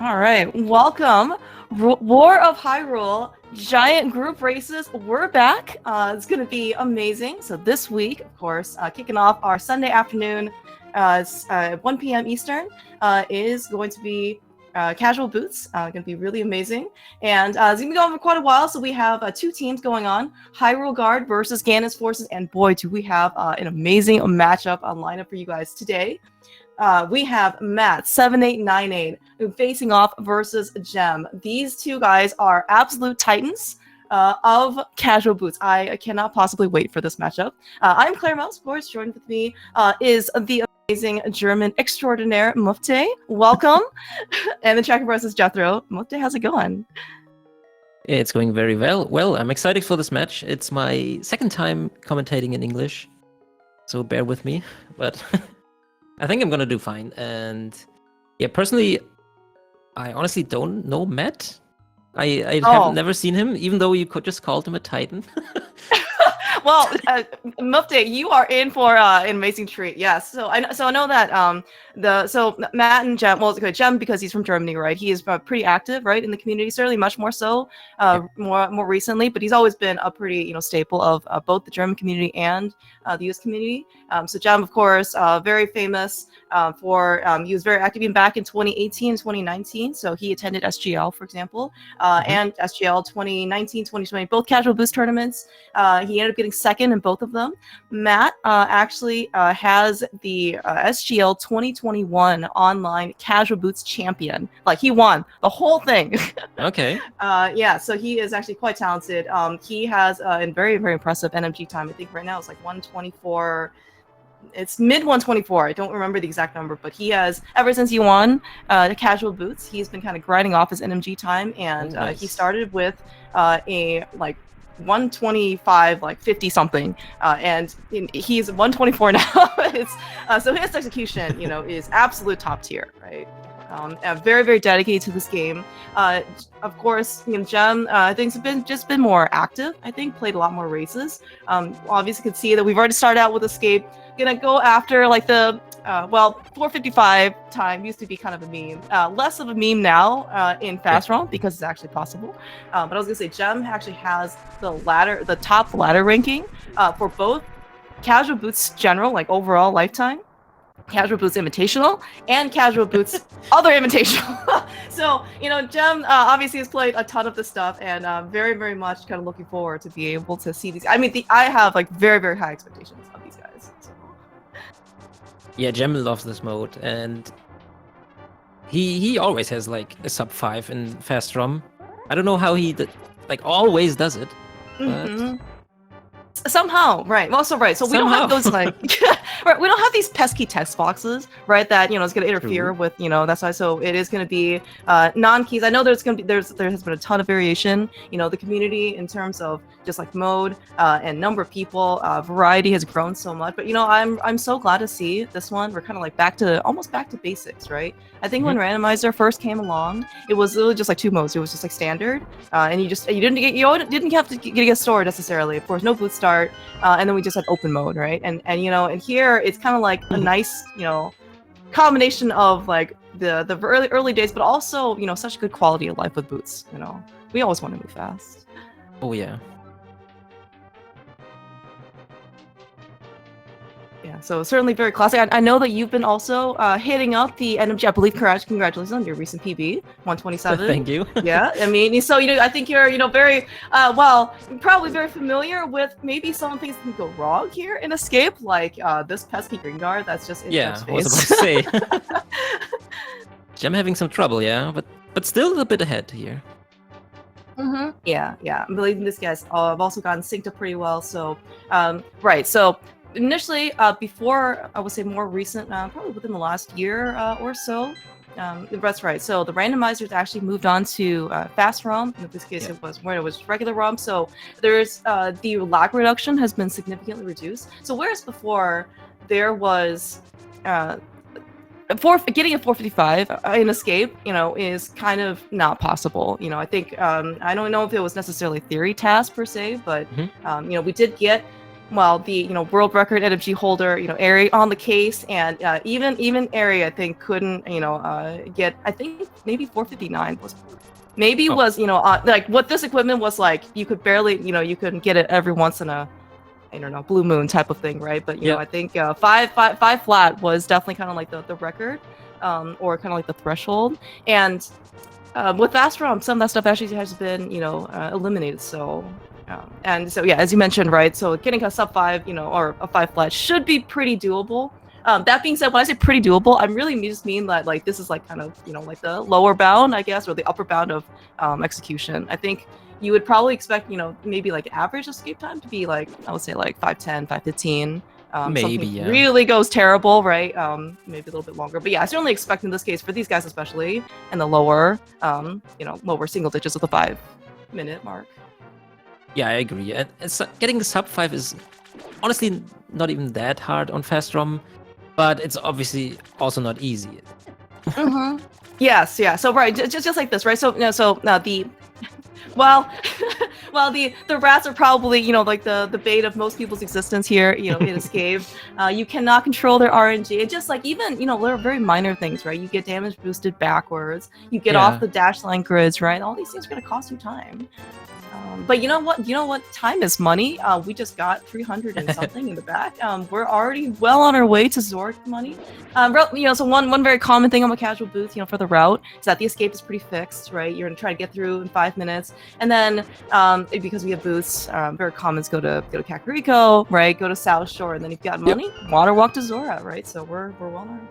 All right, welcome. War of Hyrule, giant group races. We're back. It's going to be amazing. So this week, of course, kicking off our Sunday afternoon, 1 p.m. Eastern, is going to be casual boots. Going to be really amazing. And it's going to be going for quite a while. So we have two teams going on, Hyrule Guard versus Ganons Forces. And boy, do we have an amazing matchup on lineup for you guys today. We have Matt7898 facing off versus Gem. These two guys are absolute titans of casual boots. I cannot possibly wait for this matchup. I'm Claire Mouse, of course. Joined with me is the amazing German extraordinaire Mufte. Welcome. And the tracker versus Jethro. Mufte, how's it going? It's going very well. Well, I'm excited for this match. It's my second time commentating in English, so bear with me. But I think I'm gonna do fine. And yeah, personally, I honestly don't know Matt. I have never seen him, even though you could just call him a Titan. Well, Mufte, you are in for an amazing treat. Yes. So I know that Matt and Jem. Well, okay, Jem because he's from Germany, right? He is pretty active, right, in the community. Certainly, much more so, more recently. But he's always been a pretty staple of both the German community and the U.S. community. So Jem, of course, very famous for he was very active even back in 2018, 2019. So he attended SGL, for example, and SGL 2019, 2020, both casual boost tournaments. He ended up getting second in both of them. Matt actually has the SGL 2021 online casual boots champion. Like, he won the whole thing. Okay. Yeah, so he is actually quite talented. He has a very, very impressive NMG time. I think right now it's like 124. It's mid 124. I don't remember the exact number, but he has, ever since he won the casual boots, he's been kind of grinding off his NMG time, and nice. he started with a like 125, like 50 something, and he's 124 now. It's so his execution, is absolute top tier, right? Very, very dedicated to this game. Of course, Jem, I think has been more active. I think played a lot more races. Obviously, you can see that we've already started out with Escape. Gonna go after like the 455 time used to be kind of a meme. Less of a meme now in Fast Realm because it's actually possible. But I was gonna say Jem actually has the top ladder ranking for both casual boots general, like overall lifetime, casual boots invitational, and casual boots other invitational. So Jem obviously has played a ton of this stuff, and very, very much kind of looking forward to be able to see these. I mean, I have like very, very high expectations of these guys. So. Yeah, Jem loves this mode, and he always has like a sub 5 in Fast ROM. I don't know how he always does it, but somehow, right? Also, right. So we don't have those right. We don't have these pesky text boxes, right? That is going to interfere with That's why. So it is going to be non-keys. I know there has been a ton of variation. The community in terms of just like mode and number of people, variety has grown so much. But I'm so glad to see this one. We're kind of like almost back to basics, right? I think when randomizer first came along, it was literally just like two modes. It was just like standard, and you didn't have to get a sword necessarily. Of course, no boot start, and then we just had open mode, right? And here it's kind of like a nice combination of like the early days, but also such good quality of life with boots. We always want to move fast. Oh yeah. Yeah, so certainly very classic. I know that you've been also hitting up the NMG. I believe, congratulations on your recent PB, 127. Thank you. Yeah, I mean, so I think you're very probably very familiar with maybe some things that can go wrong here in Escape, like this pesky green guard that's just in I space. was about to say. Jem having some trouble, yeah, but still a bit ahead here. Yeah. I'm believing this guys have also gotten synced up pretty well. So right, so. Initially, before I would say more recent, probably within the last year or so. That's right. So the randomizers actually moved on to fast ROM. In this case, it was regular ROM. So there's the lag reduction has been significantly reduced. So whereas before there was getting a 455 in Escape, is kind of not possible. I think I don't know if it was necessarily a theory task per se, but we did get well, the world record NMG holder, Ari on the case, and even Ari, I think, couldn't get, I think maybe 459 was maybe was like what this equipment was like. You could barely you couldn't get it every once in a, I don't know, blue moon type of thing, right? But I think five flat was definitely kind of like the record, or kind of like the threshold. And with fast ROM, some of that stuff actually has been eliminated. So and so yeah, as you mentioned, right? So getting a sub 5, or a 5 flat should be pretty doable. That being said, when I say pretty doable, I'm really just mean that like this is like kind of like the lower bound, I guess, or the upper bound of execution. I think you would probably expect maybe like average escape time to be like, I would say like 510, 515. Maybe, something really goes terrible, right? Maybe a little bit longer. But yeah, I certainly expect in this case, for these guys especially, in the lower, lower single digits of the 5-minute mark. Yeah, I agree. And getting the sub 5 is honestly not even that hard on fast ROM, but it's obviously also not easy. Yes, yeah. So right, just like this, right? So the well, the rats are probably like the bait of most people's existence here. In Escape, you cannot control their RNG. It just like even they're very minor things, right? You get damage boosted backwards. You get off the dash line grids, right? All these things are gonna cost you time. But you know what? Time is money. We just got 300 and something in the back. We're already well on our way to Zork money. So one very common thing on the casual booth, for the route is that the escape is pretty fixed, right? You're gonna try to get through in 5 minutes, and then because we have booths, very common is go to Kakariko, right? Go to South Shore, and then you've got money, water walk to Zora, right? So we're well on.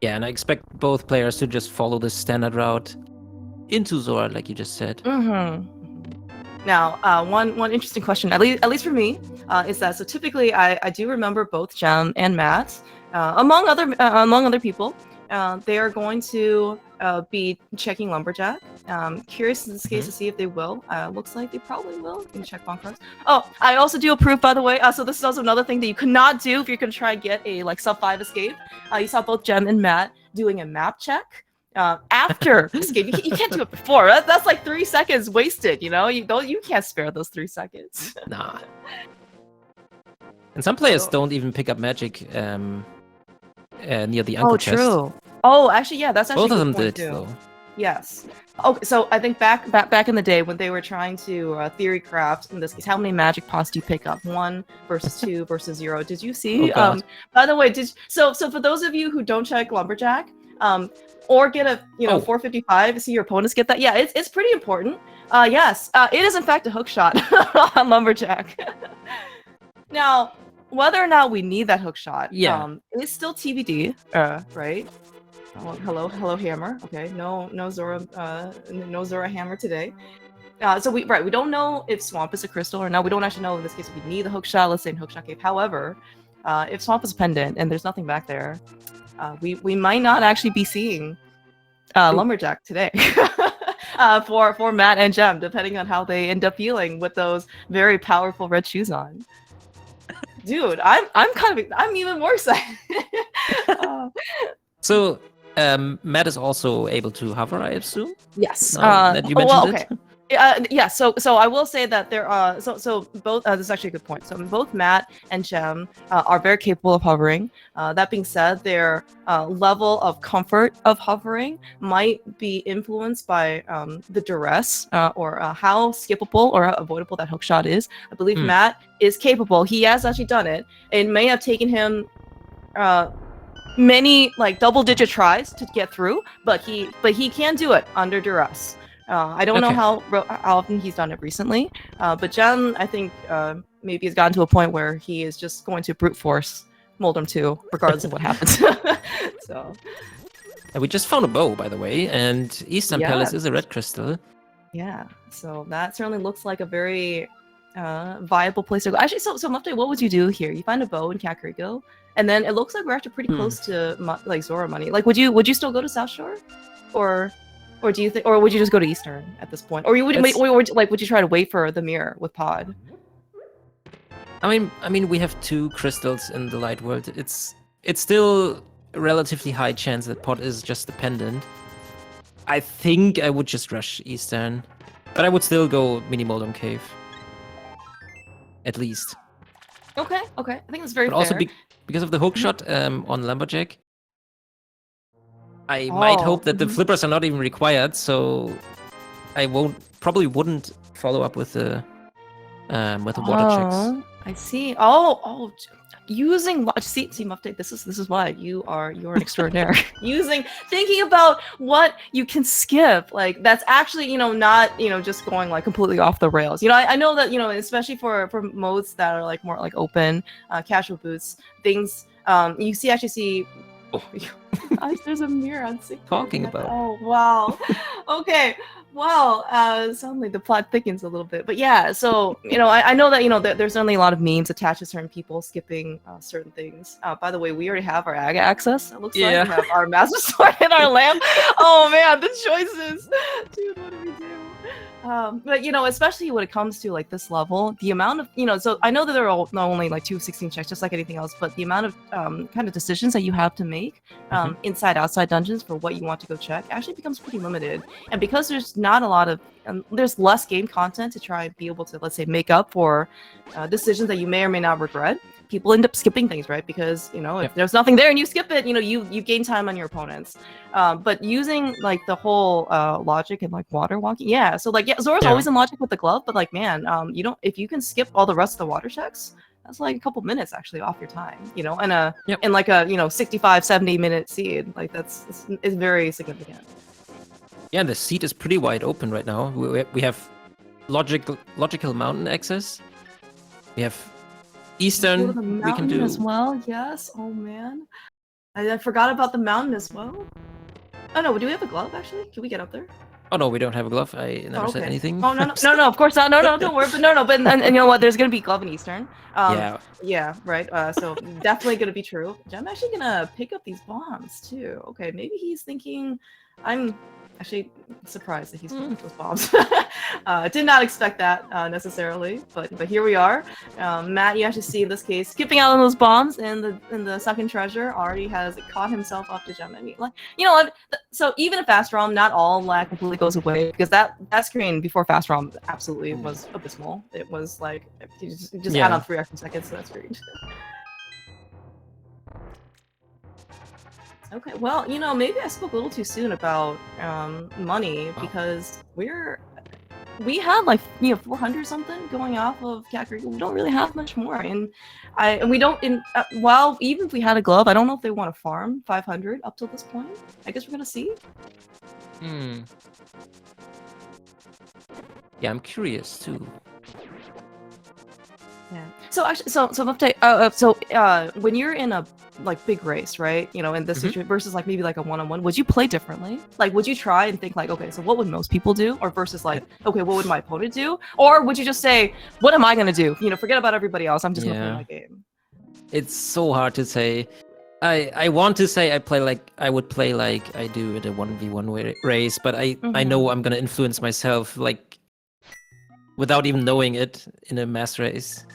Yeah, and I expect both players to just follow the standard route into Zora, like you just said. Now, one interesting question, at least for me, is that so typically I do remember both Jem and Matt, among other people, they are going to be checking Lumberjack. Curious in this case to see if they will. Looks like they probably will. You can check bonk cards. Oh, I also do approve, by the way. So this is also another thing that you could not do if you're going to try and get a like sub 5 escape. You saw both Jem and Matt doing a map check. After escape, you can't do it before. That's like 3 seconds wasted. You can't spare those 3 seconds. Nah. And some players don't even pick up magic near the uncle chest. Oh, true. Oh, actually, yeah, that's actually both of them point did too. though. Yes. Okay, so I think back in the day when they were trying to theory craft, in this case, how many magic pots do you pick up? 1 versus 2 versus 0. Did you see? By the way, so for those of you who don't check Lumberjack, or get a 455, see your opponents get that. Yeah, it's pretty important. Yes, it is in fact a hook shot on Lumberjack. Now, whether or not we need that hook shot, it's still TBD, right? Oh, hello hammer. Okay, no Zora, no Zora hammer today. So we don't know if Swamp is a crystal or not. We don't actually know in this case if we need the hook shot. Let's say in Hook Shot Cave. However, if Swamp is a pendant and there's nothing back there, we might not actually be seeing Lumberjack today. For Matt and Jem, depending on how they end up feeling with those very powerful red shoes on. Dude, I'm even more excited. So Matt is also able to hover, I assume? Yes. That you mentioned it? Yeah, so I will say that there are so both this is actually a good point. So both Matt and Jem are very capable of hovering. That being said, their level of comfort of hovering might be influenced by the duress or how skippable or how avoidable that hook shot is. I believe Matt is capable. He has actually done it. It may have taken him many like double-digit tries to get through, but he can do it under duress. I don't know how often he's done it recently, but Jem, I think maybe has gotten to a point where he is just going to brute force Moldrum 2, regardless of what happens. So, and we just found a bow, by the way, and Eastern Palace is a red crystal. Yeah, so that certainly looks like a very viable place to go. Actually, so Mufte, what would you do here? You find a bow in Kakariko, and then it looks like we're actually pretty close to like Zora money. Like, would you still go to South Shore, or do you think, or would you just go to Eastern at this point, or would you try to wait for the mirror with Pod? I mean, we have 2 crystals in the light world. It's still a relatively high chance that Pod is just the pendant. I think I would just rush Eastern, but I would still go Mini Moldrum Cave. At least. Okay, okay. I think that's very But fair. also because of the hook shot on Lumberjack, I Oh, might hope that the mhm. flippers are not even required, so I probably wouldn't follow up with the water checks. I see. Oh, using see Mufti, this is why you're an extraordinaire. Thinking about what you can skip, like that's actually not just going like completely off the rails. I know that especially for modes that are like more like open, casual boots, things you actually see. Oh, gosh, there's a mirror on secret. Talking about. Oh wow. Okay. Well, suddenly the plot thickens a little bit, but yeah. So I know that there's certainly a lot of memes attached to certain people skipping certain things. By the way, we already have our Aga access. It looks like we have our Master Sword and our lamp. Oh man, the choices, dude. What do we do? But especially when it comes to like this level, the amount of so I know that there are not only like 216 checks, just like anything else, but the amount of kind of decisions that you have to make inside outside dungeons for what you want to go check actually becomes pretty limited. And because there's not a lot of there's less game content to try and be able to, let's say, make up for decisions that you may or may not regret, people end up skipping things, right? Because if there's nothing there and you skip it, you gain time on your opponents. But using like the whole logic and like water walking, so like Zora's always in logic with the glove, but like man, you don't, if you can skip all the rest of the water checks, that's like a couple minutes actually off your time, and in like a 65-70 minute seed, like it's very significant. Yeah, the seat is pretty wide open right now. We have logical mountain access. We have Eastern. We can do as well. Yes. Oh man, I forgot about the mountain as well. Oh no, do we have a glove actually? Can we get up there? Oh no, we don't have a glove. I never said anything. Oh no, of course not. No, don't worry. But no, but and you know what? There's gonna be glove in Eastern. Yeah, right. So definitely gonna be true. I'm actually gonna pick up these bombs too. Okay, maybe he's thinking I'm actually surprised that he's picking those bombs. Did not expect that necessarily, but here we are. Matt, you actually see in this case skipping out on those bombs, and the sunken treasure already has caught himself up to Gem. I mean, like so even in Fast ROM, not all lag completely goes away, because that screen before Fast ROM absolutely was abysmal. It was like you just add on 3 extra seconds to that screen. Okay, well, maybe I spoke a little too soon about money, because we had like 400 something going off of Kakariko. We don't really have much more, and we don't. While even if we had a glove, I don't know if they want to farm 500 up till this point. I guess we're gonna see. Yeah, I'm curious too. Yeah. So actually, so update. When you're in a like big race, right? In this situation versus like maybe like a one-on-one, would you play differently? Like, would you try and think like, okay, so what would most people do, or versus like, okay, what would my opponent do, or would you just say, what am I gonna do? Forget about everybody else. I'm just gonna play my game. It's so hard to say. I want to say I would play like I do at a 1v1 race, but I know I'm gonna influence myself like without even knowing it in a mass race.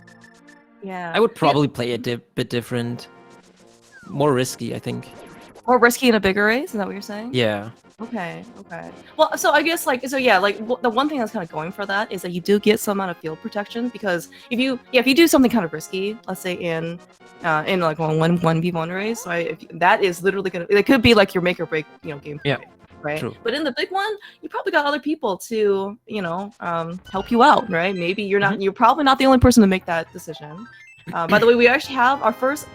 Yeah. I would probably play a bit different. More risky, I think. More risky in a bigger race? Is that what you're saying? Yeah. Okay. Well, so I guess like the one thing that's kind of going for that is that you do get some amount of field protection, because if you do something kind of risky, let's say in like 1v1 race, right? That is literally it could be like your make or break game. Yeah. Right. True. But in the big one, you probably got other people to help you out, right? Maybe you're probably not the only person to make that decision. By the way, we actually have our first.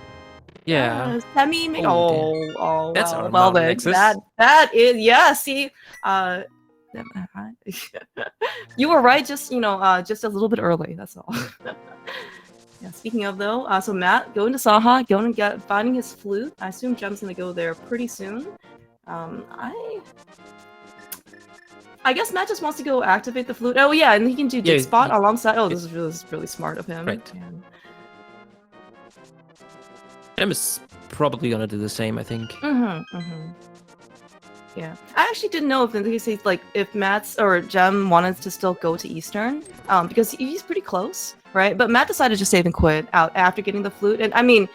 Semi. Oh, that's wow. our Well then, that is see. You were right. Just just a little bit early. That's all. Yeah. Speaking of though, so Matt going to Saha, going and finding his flute. I assume Gem's gonna go there pretty soon. I guess Matt just wants to go activate the flute. Oh yeah, and he can do dig spot alongside. Oh, this is really smart of him. Right. Gem is probably gonna do the same, I think. Yeah, I actually didn't know if Matt's or Gem wanted to still go to Eastern, because he's pretty close, right? But Matt decided to save and quit out after getting the flute, and I mean,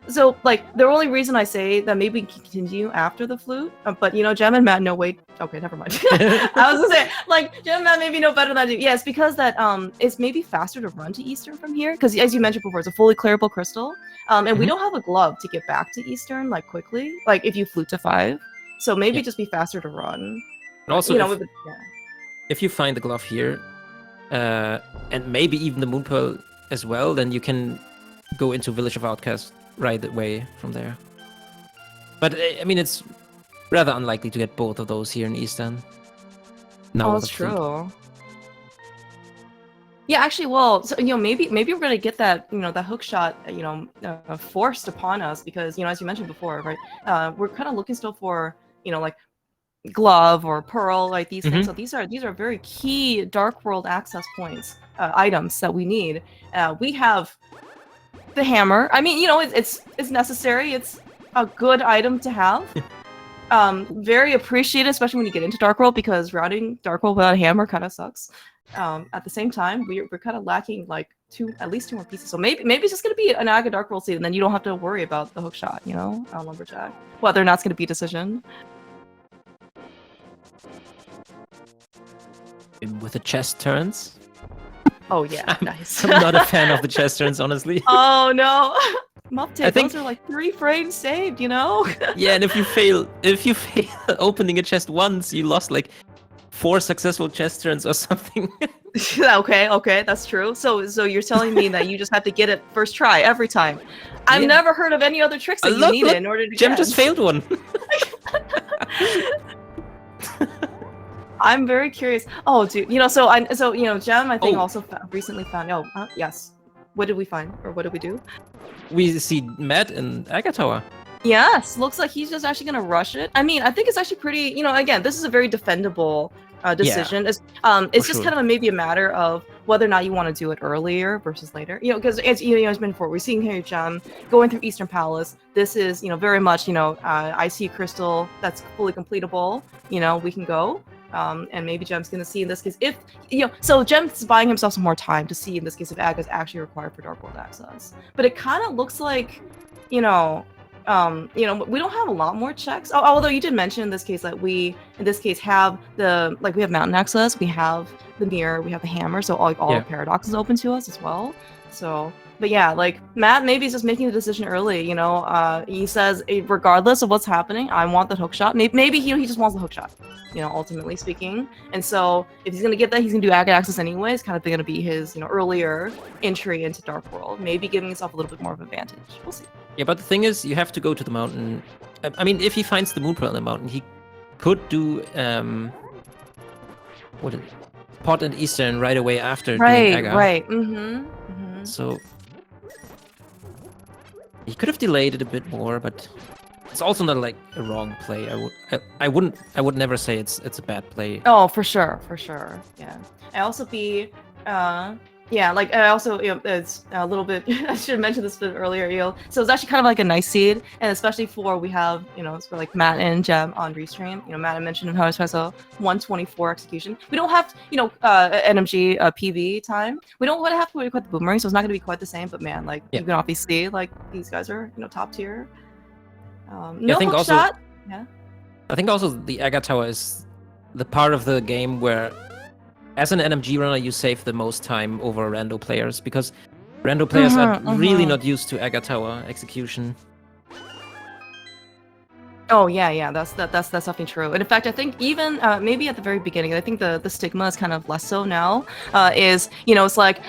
So, like, the only reason I say that maybe we can continue after the flute, but Jem and Matt, no, wait, okay, never mind. I was gonna say, like, Jem and Matt maybe know better than I do. Yeah, it's because that it's maybe faster to run to Eastern from here, because as you mentioned before, it's a fully clearable crystal, and we don't have a glove to get back to Eastern like quickly, like if you flute to 5. So maybe just be faster to run. And also, Yeah. if you find the glove here, and maybe even the Moon Pearl as well, then you can go into Village of Outcast right away from there. But I mean, it's rather unlikely to get both of those here in Eastern. No, that's true. Yeah, actually, well, so, maybe we're gonna get that, that hook shot, forced upon us because, as you mentioned before, right? We're kind of looking still for, like glove or pearl, like these things. So these are very key Dark World access points, items that we need. We have the hammer. I mean, it's necessary. It's a good item to have. Very appreciated, especially when you get into Dark World, because routing Dark World without a hammer kind of sucks. At the same time, we're kind of lacking like at least 2 more pieces. So maybe it's just gonna be an Aga Dark World seed, and then you don't have to worry about the hook shot, Lumberjack. Whether or not it's gonna be a decision. With the chest turns. Oh yeah, nice. I'm not a fan of the chest turns, honestly. Oh no. Muptape, those are like 3 frames saved, Yeah, and if you fail opening a chest once, you lost like 4 successful chest turns or something. Okay, that's true. So you're telling me that you just have to get it first try every time. I've never heard of any other tricks that you need in order to Jem just failed one. I'm very curious. Oh, dude, Jem, I think also recently found. Oh, yes. What did we find, or what did we do? We see Matt in Aga Tower. Yes, looks like he's just actually gonna rush it. I mean, I think it's actually pretty. Again, this is a very defendable decision. Yeah, it's just kind of maybe a matter of whether or not you want to do it earlier versus later. Because as as been before, we're seeing here Jem going through Eastern Palace. This is very much IC crystal that's fully completable. We can go. And maybe Jem's gonna see in this case if so Jem's buying himself some more time to see in this case if Aga is actually required for Dark World access. But it kind of looks like, we don't have a lot more checks. Although you did mention in this case that we have we have mountain access, we have the mirror, we have the hammer, so all paradox is open to us as well. So. But yeah, like Matt maybe is just making the decision early. He says regardless of what's happening, I want the hook shot. Maybe he just wants the hook shot. Ultimately speaking. And so if he's gonna get that, he's gonna do Aga access anyways. Kind of gonna be his earlier entry into Dark World. Maybe giving himself a little bit more of an advantage. We'll see. Yeah, but the thing is, you have to go to the mountain. I mean, if he finds the Moon Pearl in the mountain, he could do Pot and Eastern right away after doing Aga. Right. So he could have delayed it a bit more, but it's also not like a wrong play. I would never say it's a bad play. Oh, for sure. Yeah. I also I also it's a little bit. I should have mentioned this a bit earlier. So it's actually kind of like a nice seed, and especially for we have it's for like Matt and Jem on restream. Matt had mentioned how it has a 124 execution. We don't have NMG PV time. We don't have to wait quite the boomerang, so it's not going to be quite the same. But man, you can obviously see these guys are top tier. No hook shot. Yeah. I think also the Aga Tower is the part of the game where, as an NMG runner, you save the most time over rando players, because rando players are really not used to Aga Tower execution. Oh yeah, that's definitely true. And in fact, I think even maybe at the very beginning, I think the stigma is kind of less so now. Is it's like,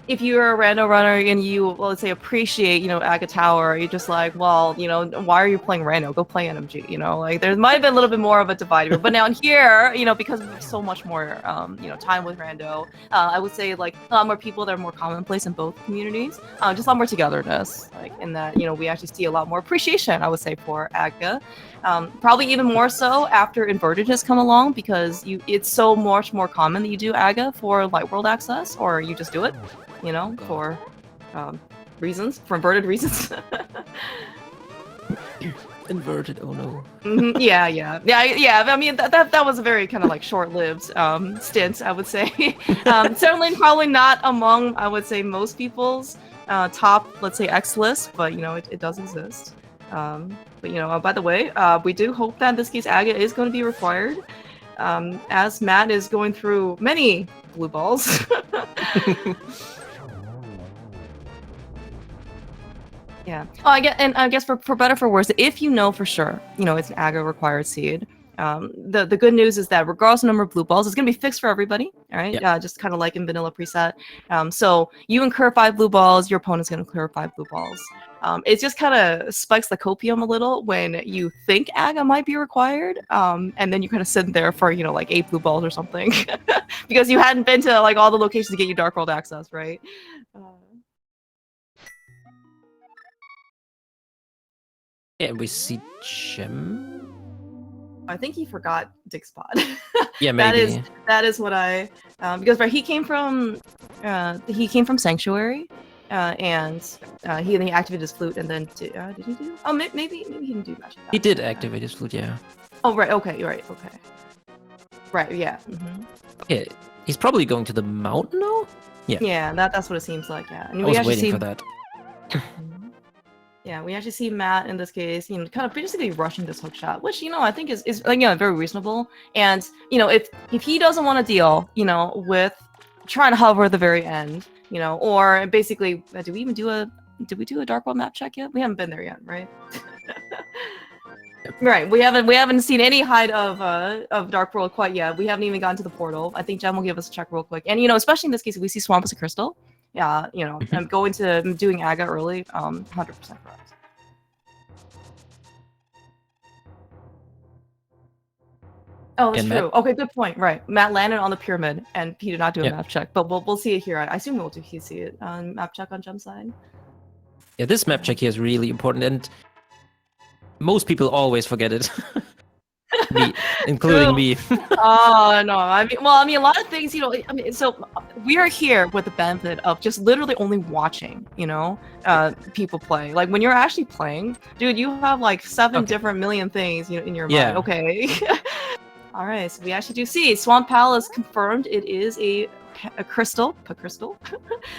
if you're a rando runner and you, let's say, appreciate, Aga Tower, you're just like, well, why are you playing rando? Go play NMG, there might have been a little bit more of a divide. But now here, because we have so much more, time with rando, I would say, a lot more people that are more commonplace in both communities, just a lot more togetherness, in that, we actually see a lot more appreciation, I would say, for Aga. Probably even more so after Inverted has come along, because it's so much more common that you do Aga for Light World access, or you just do it. For reasons, for inverted reasons. Inverted, oh no. Yeah. I mean, that was a very kind of short-lived stint, I would say. Certainly, probably not among, I would say, most people's top, let's say, X list, but it does exist. But by the way, we do hope that in this case Aga is going to be required, as Matt is going through many blue balls. Yeah. Oh, I guess for better or for worse, if you know for sure, it's an Aga required seed. The good news is that regardless of number of blue balls, it's gonna be fixed for everybody. All right. Yep. Just kind of like in vanilla preset. So you incur 5 blue balls, your opponent's gonna incur 5 blue balls. It just kind of spikes the copium a little when you think Aga might be required, and then you kind of sit there for like 8 blue balls or something, because you hadn't been to like all the locations to get you Dark World access, right? Yeah, we see Gem. I think he forgot Dick's Pod. Yeah, maybe. that is what I because he came from Sanctuary, and he activated his flute, and then did he do? Oh, maybe he didn't do magic. He did activate his flute, yeah. Oh right, okay, right, okay, right, yeah. Yeah, he's probably going to the mountain now. Yeah. Yeah, that's what it seems like. Yeah, and I was waiting for that. Yeah, we actually see Matt in this case, kind of basically rushing this hook shot, which I think is very reasonable. And if he doesn't want to deal, with trying to hover at the very end, or basically, did we do a Dark World map check yet? We haven't been there yet, right? Right, we haven't seen any hide of Dark World quite yet. We haven't even gotten to the portal. I think Jem will give us a check real quick, and especially in this case, if we see Swamp as a crystal. Yeah, I'm going to doing Aga early, 100% correct. Oh, that's true. Okay, good point. Right, Matt landed on the pyramid, and he did not do a map check, but we'll see it here. I assume we'll see it on map check on Gem's side. Yeah, this map check here is really important, and most people always forget it. Me, including me. Oh no! I mean, a lot of things. So we are here with the benefit of just literally only watching. People play. Like when you're actually playing, dude, you have like 7 different million things in your mind. Okay. All right. So we actually do see Swamp Palace confirmed. It is a crystal.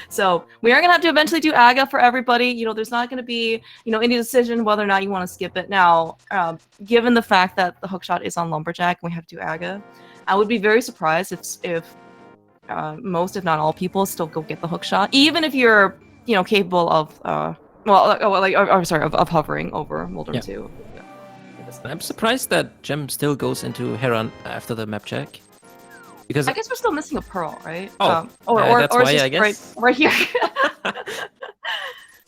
So we are gonna have to eventually do Aga for everybody. There's not gonna be any decision whether or not you want to skip it. Now, given the fact that the hookshot is on Lumberjack and we have to do Aga, I would be very surprised if most, if not all, people still go get the hookshot, even if you're capable of of hovering over Moldrum 2. I'm surprised that Gem still goes into Heron after the map check. Because I guess we're still missing a pearl, right? That's or why, I guess. Right here.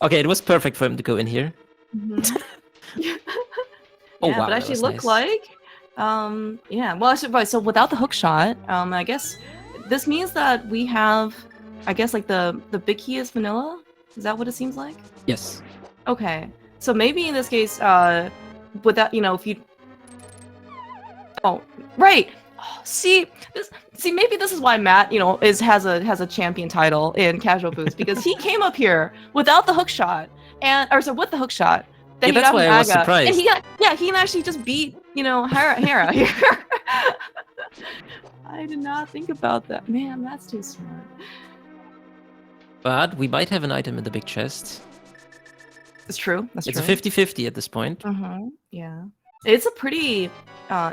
Okay, it was perfect for him to go in here. Oh wow, but actually look nice. Like, well, so without the hook shot, I guess this means that we have, I guess, like the big key is vanilla. Is that what it seems like? Yes. Okay, so maybe in this case, without if you, right. See, maybe this is why Matt, has a champion title in Casual Boost, because he came up here without the hook shot, with the hook shot. Then that's why I was surprised. And he can actually just beat, Hera here. I did not think about that. Man, that's too smart. But we might have an item in the big chest. It's true. It's a 50-50 at this point. Yeah. It's a pretty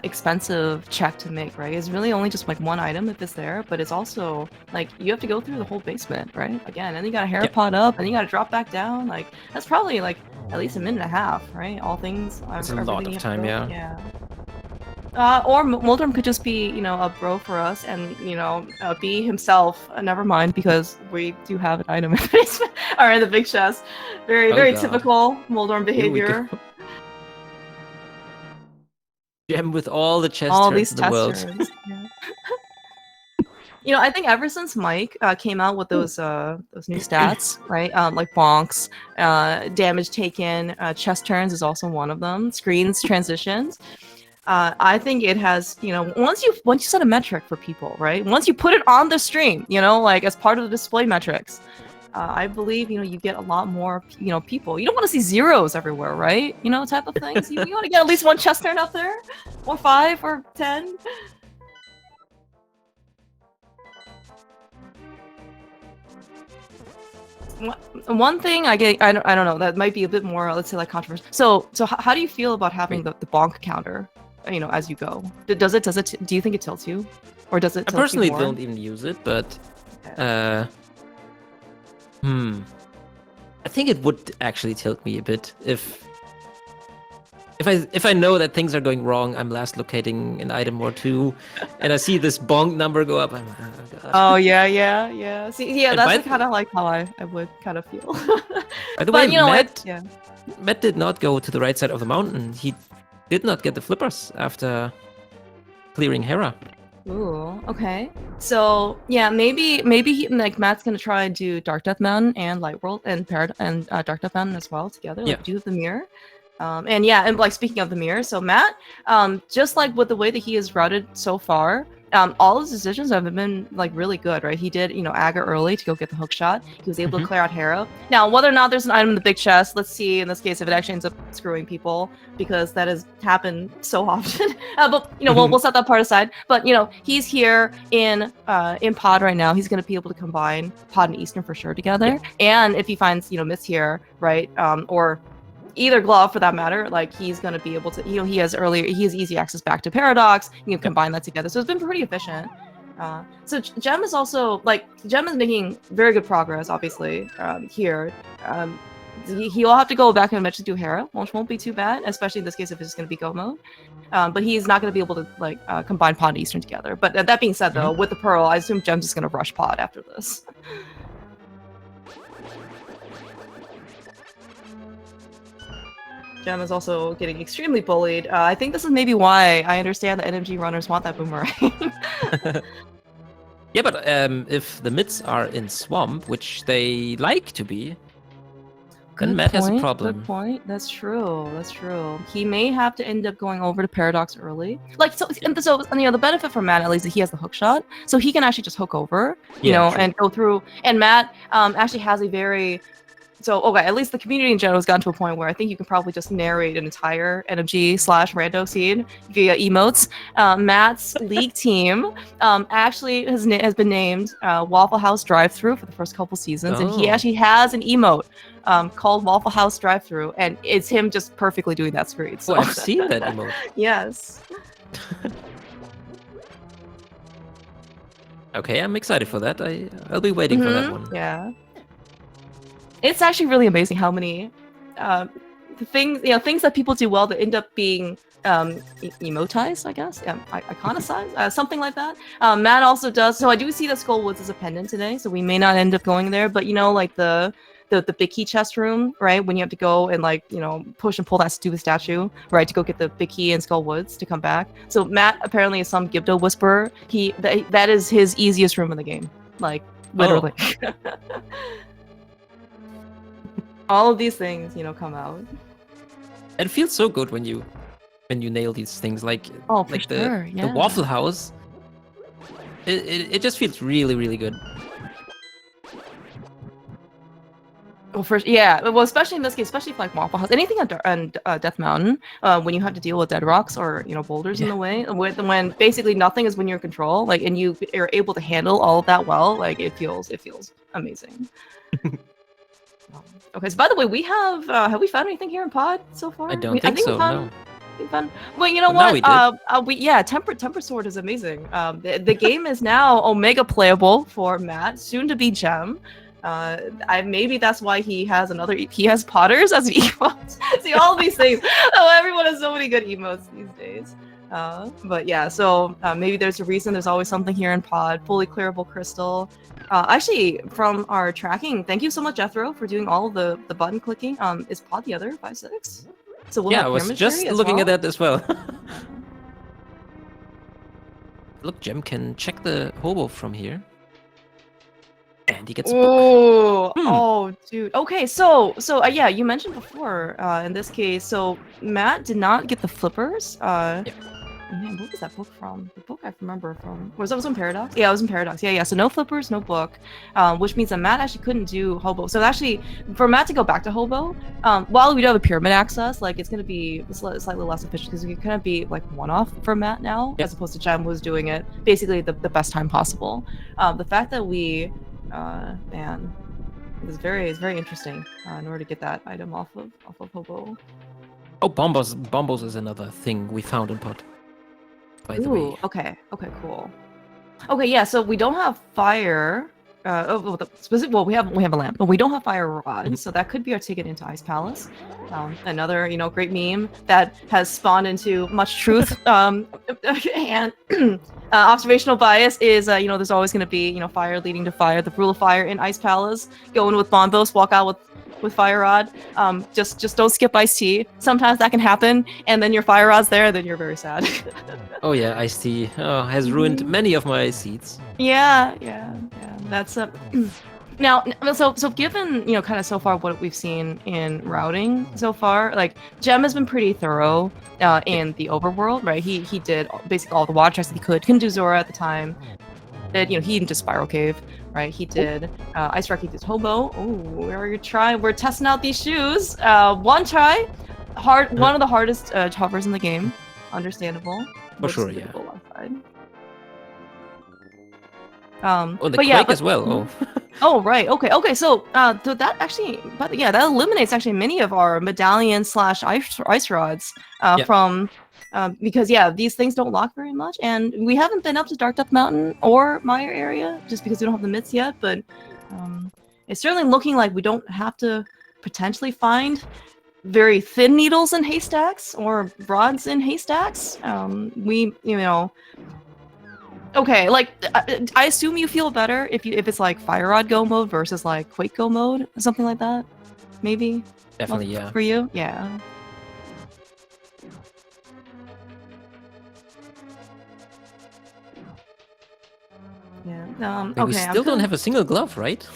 expensive check to make, right? It's really only just like one item if it's there, but it's also like you have to go through the whole basement, right? Again, and you got a Hera pod up, and you got to drop back down. Like that's probably like at least a minute and a half, right? All things. It's a lot of time, yeah. Yeah. Or Moldrum could just be, a bro for us, and be himself. Never mind, because we do have an item in the basement or in the big chest. Very typical Moldrum behavior. Gem with all the chest turns in the world. Yeah. I think ever since Mike came out with those new stats, right? Like bonks, damage taken, chest turns is also one of them. Screens, transitions. I think it has, once you set a metric for people, right? Once you put it on the stream, like as part of the display metrics, I believe, you get a lot more, people. You don't want to see zeros everywhere, right? Type of things. You want to get at least one chest turn up there, or 5 or 10. One thing I don't know, that might be a bit more, let's say, like controversial. So how do you feel about having the bonk counter, you know, as you go? Does it do you think it tilts you, or does it? I tilt personally you more? don't even use it, but Okay. I think it would actually tilt me a bit if I know that things are going wrong. I'm last locating an item or two, and I see this bonk number go up. I'm like, oh god. Oh yeah. See, yeah, And that's kind of like how I would kind of feel. By the way, But you know Matt, what? Yeah. Matt did not go to the right side of the mountain. He did not get the flippers after clearing Hera. Ooh, okay. So yeah, maybe like Matt's gonna try and do Dark Death Mountain and Light World and Dark Death Mountain as well together. Like, Yeah. do the mirror. And yeah, and like speaking of the mirror, so Matt, just like with the way that he has routed so far, all his decisions have been like really good, right? He did, you know, Aga early to go get the hook shot. He was able to clear out Hera. Now, whether or not there's an item in the big chest, let's see in this case if it actually ends up screwing people, because that has happened so often. But you know, we'll set that part aside. But you know, he's here in Pod right now. He's going to be able to combine Pod and Eastern for sure together. Yeah. And if he finds, you know, Myth here, right, or either glove for that matter, like he's going to be able to, you know, he has easy access back to Paradox. You can combine that together, so it's been pretty efficient. So Gem is also like, Gem is making very good progress, obviously, here. He'll have to go back and eventually do Hera, which won't be too bad, especially in this case if it's just going to be go mode. But he's not going to be able to like combine Pod and Eastern together. But that being said, though, with the Pearl, I assume Gem's just going to rush Pod after this. Gem is also getting extremely bullied. I think this is maybe why I understand that NMG runners want that boomerang. Yeah, but if the mids are in swamp, which they like to be, then Matt has a problem. Good point. That's true. He may have to end up going over to Paradox early. Like so, you know, the benefit for Matt at least is he has the hook shot, so he can actually just hook over, you know, and go through. And Matt actually has a very at least the community in general has gotten to a point where I think you can probably just narrate an entire NMG/rando scene via emotes. Matt's league team actually has been named Waffle House Drive-Thru for the first couple seasons, and he actually has an emote called Waffle House Drive-Thru, and it's him just perfectly doing that screen. So I've seen that emote. Yes. Okay, I'm excited for that. I'll be waiting for that one. Yeah. It's actually really amazing how many things that people do well that end up being emotized, I guess, iconicized, something like that. Matt also does. So I do see that Skullwoods is a pendant today, so we may not end up going there. But you know, like the big key chest room, right? When you have to go and like, you know, push and pull that stupid statue, right, to go get the big key in Skullwoods to come back. So Matt apparently is some Gibdo whisperer. That is his easiest room in the game, like literally. All of these things, you know, come out. It feels so good when you nail these things, like the Waffle House. It just feels really, really good. Well, especially in this case, especially for like Waffle House, anything on Death Mountain, when you have to deal with dead rocks or, you know, boulders in the way, when basically nothing is in your control, like, and you are able to handle all of that well, like it feels amazing. Okay, so by the way, we have we found anything here in Pod so far? I don't think so. No. Well, you know what? Temper Sword is amazing. The game is now Omega playable for Matt, soon to be Gem. Maybe that's why he has Potters as an emote. See, all these things. Oh, everyone has so many good emotes these days. But yeah, so maybe there's a reason. There's always something here in Pod. Fully clearable crystal. Actually, from our tracking, thank you so much, Jethro, for doing all of the button clicking. Is Pod the other 5-6? So we'll I was just looking at that as well. Look, Gem can check the hobo from here. And he gets a book. Oh, dude. Okay, so yeah, you mentioned before, in this case, so Matt did not get the flippers. Man, what was that book from? The book I remember from... Was that in Paradox? Yeah, it was in Paradox. Yeah. So no flippers, no book, which means that Matt actually couldn't do Hobo. So actually, for Matt to go back to Hobo, while we do have a pyramid access, like it's going to be slightly less efficient because we can kind of be like one-off for Matt now, as opposed to Gem was doing it basically the best time possible. The fact that we... man... It's very interesting in order to get that item off of Hobo. Oh, bombos is another thing we found in pot. By the way. Okay, cool. Okay, yeah. So we don't have fire. Well, we have a lamp, but we don't have fire rods, so that could be our ticket into Ice Palace. Another, great meme that has spawned into much truth. And observational bias is, there's always going to be, fire leading to fire. The rule of fire in Ice Palace. Go in with bombos, walk out with fire rod. Just don't skip iced tea. Sometimes that can happen, and then your fire rod's there, then you're very sad. Oh yeah, iced tea has ruined many of my seeds. Yeah. That's now. So given kind of so far what we've seen in routing so far, like Gem has been pretty thorough in the overworld, right? He did basically all the water checks that he could. Couldn't do Zora at the time. He even did Spiral Cave, right? He did Ice Rock. He did Hobo. Oh, we're testing out these shoes. One try, one of the hardest hovers in the game. Understandable. For sure, yeah. The Quake as well. Oh. Oh right. Okay. So that actually, that eliminates actually many of our medallion / ice rods from because these things don't lock very much, and we haven't been up to Dark Depth Mountain or Mire area just because we don't have the mitts yet. But it's certainly looking like we don't have to potentially find very thin needles in haystacks or rods in haystacks. Okay, like I assume you feel better if it's like Fire Rod Go mode versus like Quake Go mode, something like that. Maybe. Definitely, yeah. For you, yeah. Yeah. We still don't have a single glove, right?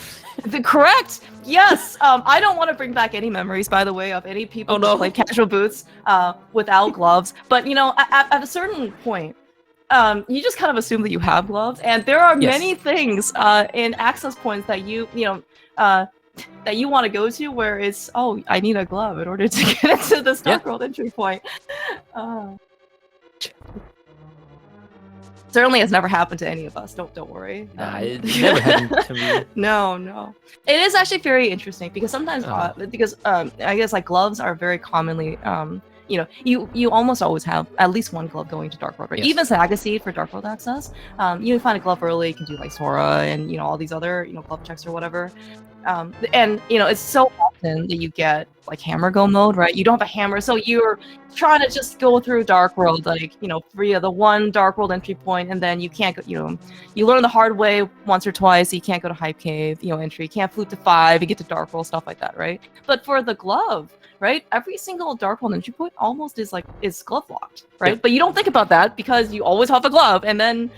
Correct. Yes. I don't want to bring back any memories, by the way, of any people who played casual boots without gloves. But at a certain point, you just kind of assume that you have gloves, and there are many things in access points that that you want to go to where it's I need a glove in order to get into this Dark World entry point. Certainly has never happened to any of us. Don't worry. It never happened to me. No. It is actually very interesting because sometimes I guess like gloves are very commonly you almost always have at least one glove going to Dark World, right? Yes. Even Saga Seed for Dark World access. You find a glove early, you can do like Sora and all these other glove checks or whatever. And it's so often that you get like hammer go mode, right? You don't have a hammer, so you're trying to just go through Dark World, like via the one Dark World entry point, and then you can't go. You learn the hard way once or twice. So you can't go to Hype Cave, entry. You can't flute to 5. You get to Dark World, stuff like that, right? But for the glove, right? Every single Dark World entry point almost is glove locked, right? But you don't think about that because you always have a glove, and then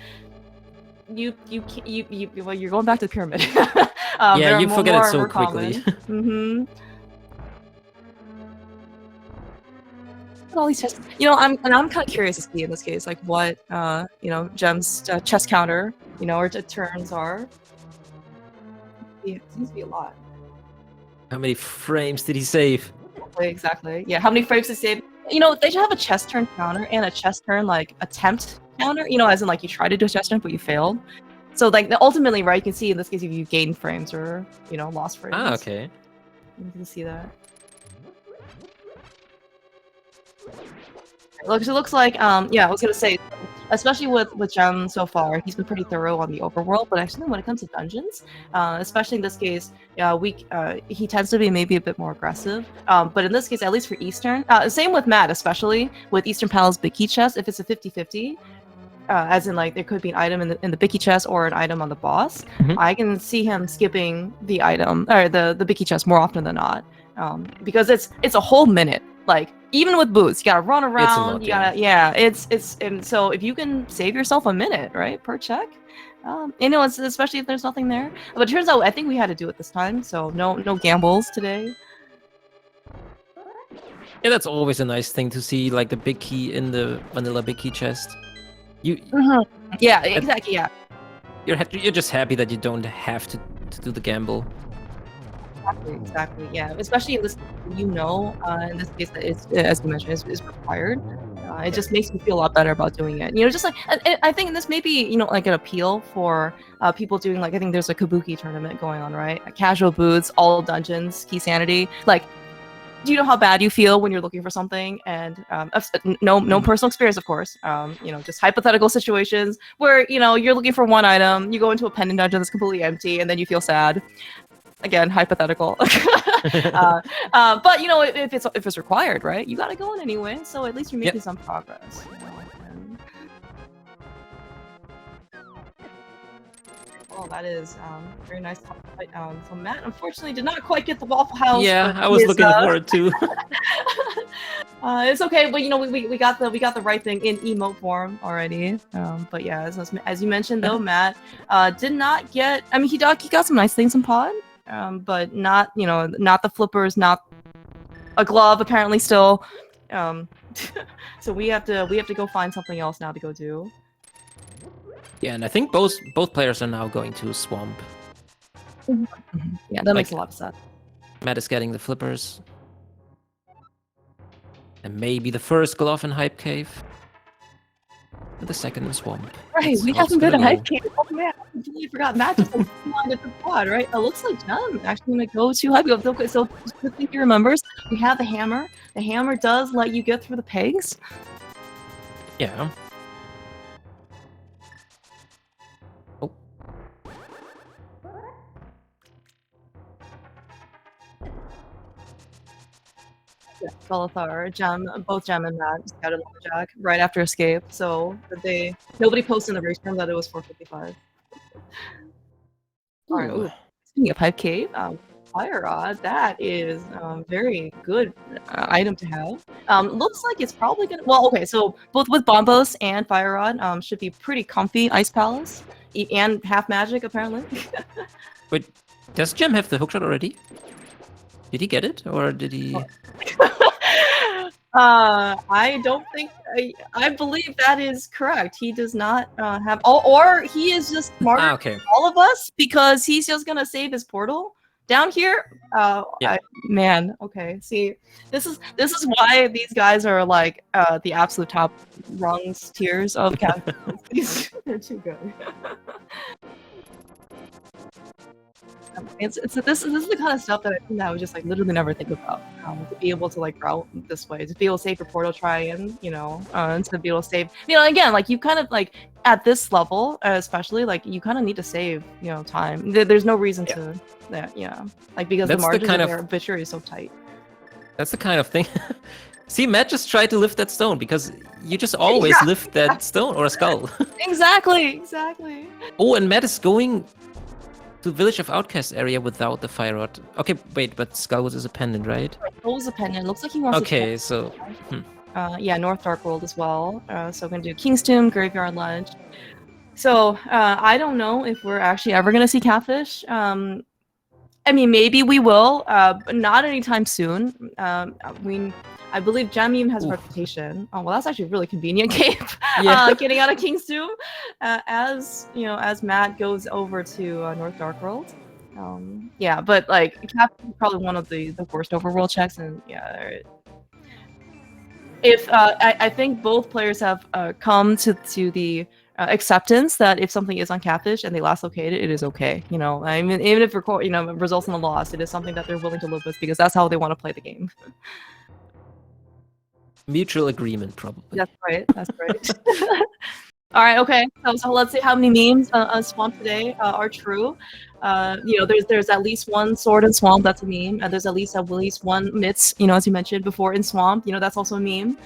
you're going back to the pyramid. You forget it so quickly. Mm-hmm. All these tests, I'm kind of curious to see in this case, like what Gem's chest counter, or turns are. Yeah, it seems to be a lot. How many frames did he save? Exactly. Yeah, how many frames did he save? They should have a chest turn counter and a chest turn like attempt counter. As in like you try to do a chest turn but you failed. So like ultimately, right? You can see in this case if you gain frames or lost frames. Ah, okay. You can see that. It looks like I was gonna say, especially with Gem so far, he's been pretty thorough on the overworld, but actually when it comes to dungeons, especially in this case, he tends to be maybe a bit more aggressive. But in this case, at least for Eastern, same with Matt, especially with Eastern Palace Big Key chest, if it's a 50-50, as in like there could be an item in the Big Key chest or an item on the boss, I can see him skipping the item or the Big Key chest more often than not, because it's a whole minute. Like even with boots, you gotta run around. And so if you can save yourself a minute, right, per check, it's especially if there's nothing there. But it turns out I think we had to do it this time, so no gambles today. Yeah, that's always a nice thing to see, like the big key in the vanilla big key chest. Yeah, exactly. Yeah. You're just happy that you don't have to do the gamble. Exactly. Yeah. Especially in this, in this case, that is, as you mentioned, is required. It just makes me feel a lot better about doing it. Just like I think this may be like an appeal for people doing like I think there's a Kabuki tournament going on, right? Casual boots, all dungeons, key sanity. Like, do you know how bad you feel when you're looking for something? And no personal experience, of course. Just hypothetical situations where you're looking for one item, you go into a pendant dungeon that's completely empty, and then you feel sad. Again, hypothetical. But if it's required, right? You gotta go in anyway. So at least you're making some progress. Oh, that is very nice. So Matt unfortunately did not quite get the Waffle House. Yeah, I was looking for it too. It's okay, but we got the right thing in emote form already. But yeah, as you mentioned though, Matt did not get. I mean, he got some nice things in pod. But not not the flippers, not a glove apparently still. So we have to go find something else now to go do. Yeah, and I think both players are now going to swamp. Yeah, that makes a lot of sense. Matt is getting the flippers. And maybe the first glove in Hype Cave. And the second in swamp. Right, we haven't been to Hype Cave. Oh man, I completely forgot. Matt just wanted the quad, right? It looks like Jem actually gonna go to Hype Cave. Okay, so good thing he remembers. We have the hammer. The hammer does let you get through the pegs. Yeah. Oh. Yeah, Galathar, both Jem and Matt scouted Lumberjack right after escape, so nobody posted in the race room that it was 455. Alright, speaking of Hype Cave, Fire Rod, that is very good item to have. Looks like it's probably gonna. Well, okay, so both with Bombos and Fire Rod should be pretty comfy. Ice Palace and half magic apparently. Wait, does Jem have the hookshot already? Did he get it, or did he? I don't think. I believe that is correct. He does not have. Or he is just smarter than all of us because he's just gonna save his portal down here. Man. Okay. See, this is why these guys are like the absolute top rungs tiers of captains. They're too good. This is the kind of stuff that I would just like literally never think about. To be able to like route this way, to be able to save your portal try and to be able to save again like you kind of like at this level especially like you kind of need to save time. There's no reason to that like because the margin of their obituary is so tight. That's the kind of thing. See, Matt just tried to lift that stone because you just always lift that stone or a skull. Exactly. Oh, and Matt is going to Village of Outcasts area without the fire rod. Okay, wait, but Skullwood is a pendant, right? Skullwood is a pendant. Looks like he wants to so... yeah, North Dark World as well. So we're going to do King's Tomb, Graveyard Ledge. So I don't know if we're actually ever going to see Catfish. I mean, maybe we will, but not anytime soon. I believe Jamim has a reputation. Oh, well, that's actually really convenient, Cape. Getting out of King's Tomb, as Matt goes over to North Dark World. Yeah, but like Captain is probably one of the worst overworld checks, and if I think both players have come to the acceptance that if something is on Catfish and they last located, it is okay. I mean, even if it results in a loss, it is something that they're willing to live with because that's how they want to play the game. Mutual agreement, probably. That's right. All right. Okay. So let's see how many memes on Swamp today are true. There's at least one sword in Swamp. That's a meme. And there's at least one Mitts. As you mentioned before in Swamp. That's also a meme.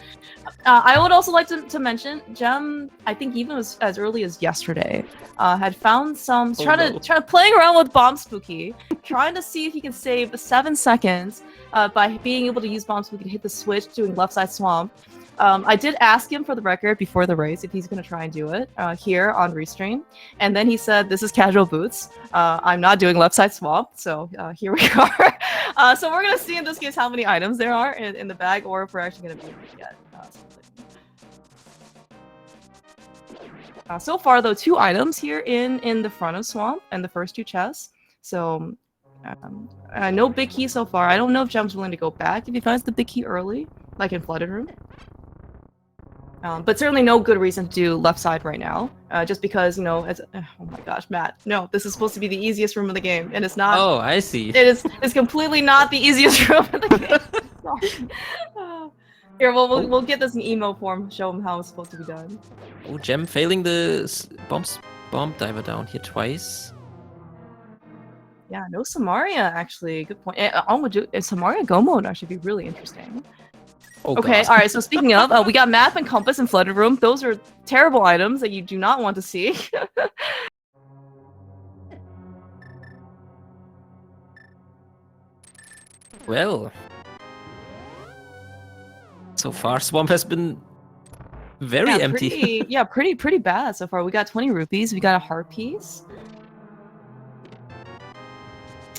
I would also like to mention Jem. I think even as early as yesterday, had found some trying to playing around with Bomb Spooky, trying to see if he can save 7 seconds by being able to use Bomb Spooky to hit the switch doing left side Swamp. I did ask him for the record before the race if he's going to try and do it here on Restream. And then he said, this is casual boots. I'm not doing left side swap. So here we are. So we're going to see in this case how many items there are in the bag or if we're actually going to be able to get something. So far, though, 2 items here in the front of Swamp and the first 2 chests. So no big key so far. I don't know if Jem's willing to go back if he finds the big key early, like in Flooded Room. But certainly no good reason to do left side right now, just because, oh my gosh, Matt, no, this is supposed to be the easiest room in the game, and it's not. Oh, I see. It's completely not the easiest room in the game. Here, we'll get this in emo form, show them how it's supposed to be done. Oh, Gem failing the bomb diver down here twice. Yeah, no Samaria, actually. Good point. Samaria Go mode would actually be really interesting. Oh, okay, God. all right, so speaking of, we got Map and Compass and Flooded Room. Those are terrible items that you do not want to see. Well, so far Swamp has been very empty. Pretty bad so far. We got 20 rupees. We got a heart piece.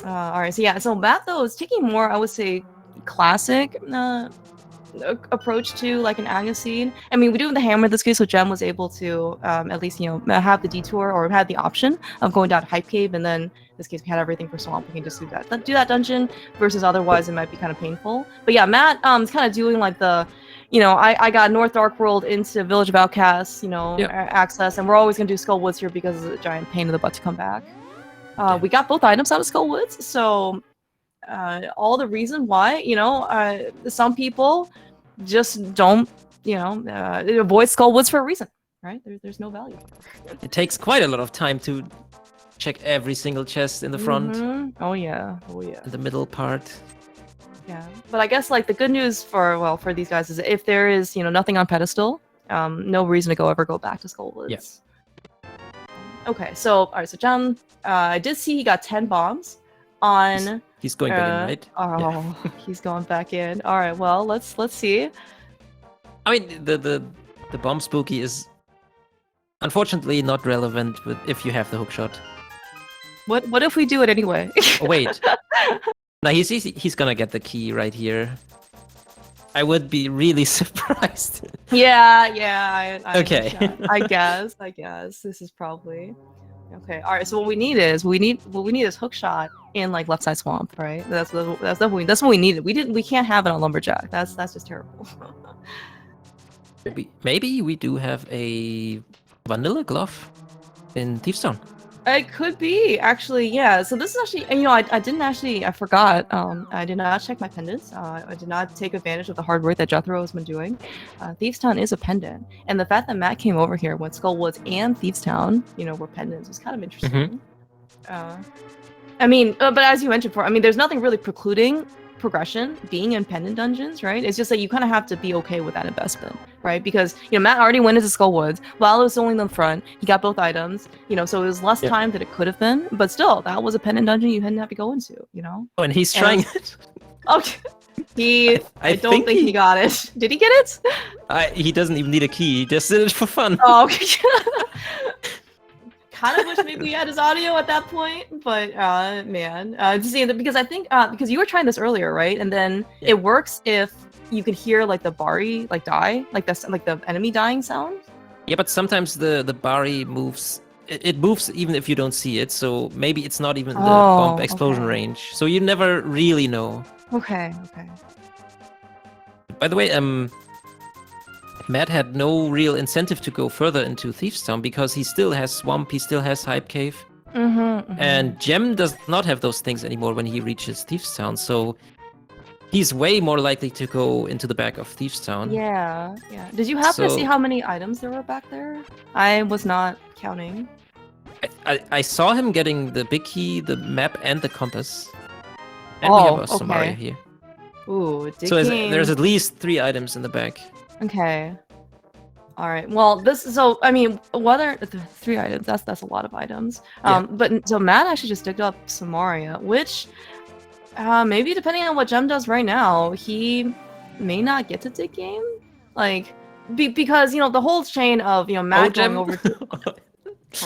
All right, so Matt though is taking more, I would say, classic approach to like an Agahnim. I mean, we do have the hammer in this case, so Gem was able to at least have the detour or had the option of going down to Hype Cave, and then in this case we had everything for Swamp. We can just do that dungeon versus otherwise it might be kind of painful. But yeah, Matt is kind of doing like the I got North Dark World into Village of Outcasts, access, and we're always gonna do Skull Woods here because it's a giant pain in the butt to come back. We got both items out of Skull Woods, so all the reason why some people just don't avoid Skull Woods for a reason, right? There's no value. It takes quite a lot of time to check every single chest in the front. Oh yeah. In the middle part. Yeah, but I guess like the good news for these guys is if there is nothing on pedestal, no reason to ever go back to Skull Woods. Yes. Okay, so all right, so John, I did see he got 10 bombs on. He's going back in, right? Oh, yeah. He's going back in. All right, well, let's see. I mean, the bomb spooky is unfortunately not relevant if you have the hook shot. What if we do it anyway? Oh, wait. No, he's gonna get the key right here. I would be really surprised. Yeah. Okay. I guess this is probably okay. All right. So what we need is hook shot in like left side swamp, right? That's what we needed. We can't have it on lumberjack. That's just terrible. Maybe we do have a vanilla glove in Thieves Town. It could be, actually, yeah. So this is actually, I forgot. I did not check my pendants. I did not take advantage of the hard work that Jethro has been doing. Thieves Town is a pendant. And the fact that Matt came over here when Skull Woods and Thieves Town, were pendants was kind of interesting. I mean, but as you mentioned before, there's nothing really precluding progression being in pendant dungeons, right? It's just that you kind of have to be okay with that investment, right? Because Matt already went into Skull Woods while it was only in the front. He got both items, so it was less time than it could have been, but still, that was a pendant dungeon you didn't have to go into, Oh, and he's trying it. Okay. I don't think he got it. Did he get it? He doesn't even need a key. He just did it for fun. Oh, okay. Kind of wish maybe we had his audio at that point, but man, because I think because you were trying this earlier, right? And then it works if you can hear like the Bari like die, like the enemy dying sound. Yeah, but sometimes the Bari moves. It moves even if you don't see it, so maybe it's not even the bomb explosion range. So you never really know. Okay. By the way, Matt had no real incentive to go further into Thieves Town because he still has Swamp, he still has Hype Cave. And Gem does not have those things anymore when he reaches Thieves Town, so he's way more likely to go into the back of Thieves Town. Yeah. Did you happen to see how many items there were back there? I was not counting. I saw him getting the big key, the map, and the compass. And we have a Samaria here. Ooh, so there's at least 3 items in the back. Okay. All right. Well, whether 3 items, that's a lot of items. But so Matt actually just digged up Samaria, which maybe depending on what Gem does right now, he may not get to dig game. Like because the whole chain of Matt going over to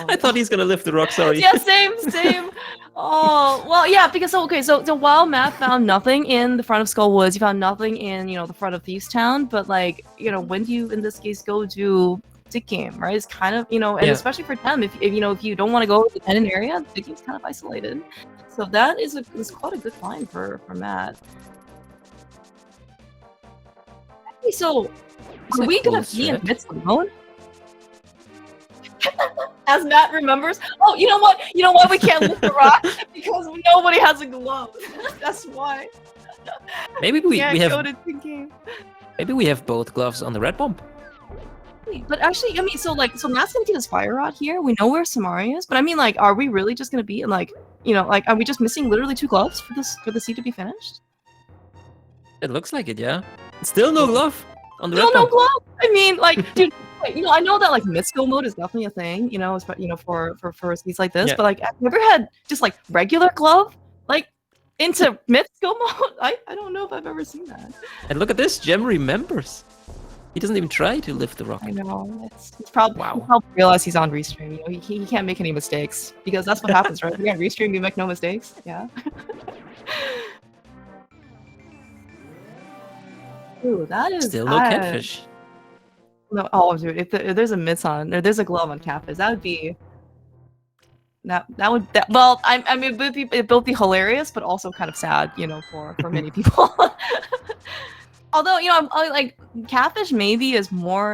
I thought he's gonna lift the rock, sorry. Yeah, same. Oh, well, yeah, because so while Matt found nothing in the front of Skull Woods, you found nothing in, the front of Thieves Town, but like, when do you in this case go do dig game, right? It's kind of, and especially for them, if you don't want to go to the pendant area, dig game's kind of isolated. So that is quite a good find for Matt. So Are we gonna be in Mitsu mode? As Matt remembers. Oh, you know what? You know why we can't lift the rock? Because nobody has a glove. That's why. Maybe we have. Game. Maybe we have both gloves on the red bomb. But actually, I mean, so Matt's gonna get his fire rod here. We know where Samari is, but I mean, like, are we really just gonna be in like, you know, like, are we just missing literally 2 gloves for the seed to be finished? It looks like it, yeah. Still no glove on the Still red no bomb. glove. I mean, like, dude, you know, I know that like mid-skill mode is definitely a thing, you know, for seeds like this. Yeah. But like, I've never had just like regular glove like into mid-skill mode. I don't know if I've ever seen that. And look at this, Gem remembers. He doesn't even try to lift the rock. I know. He's probably realized he's on restream. You know, he can't make any mistakes because that's what happens, right? If you're on restream, you make no mistakes. Yeah. Ooh, that is Still no catfish. No, oh, dude, if there's a mitts on, or there's a glove on catfish, that would be. Well, I mean, it would be hilarious, but also kind of sad, you know, for many people. Although, you know, like catfish maybe is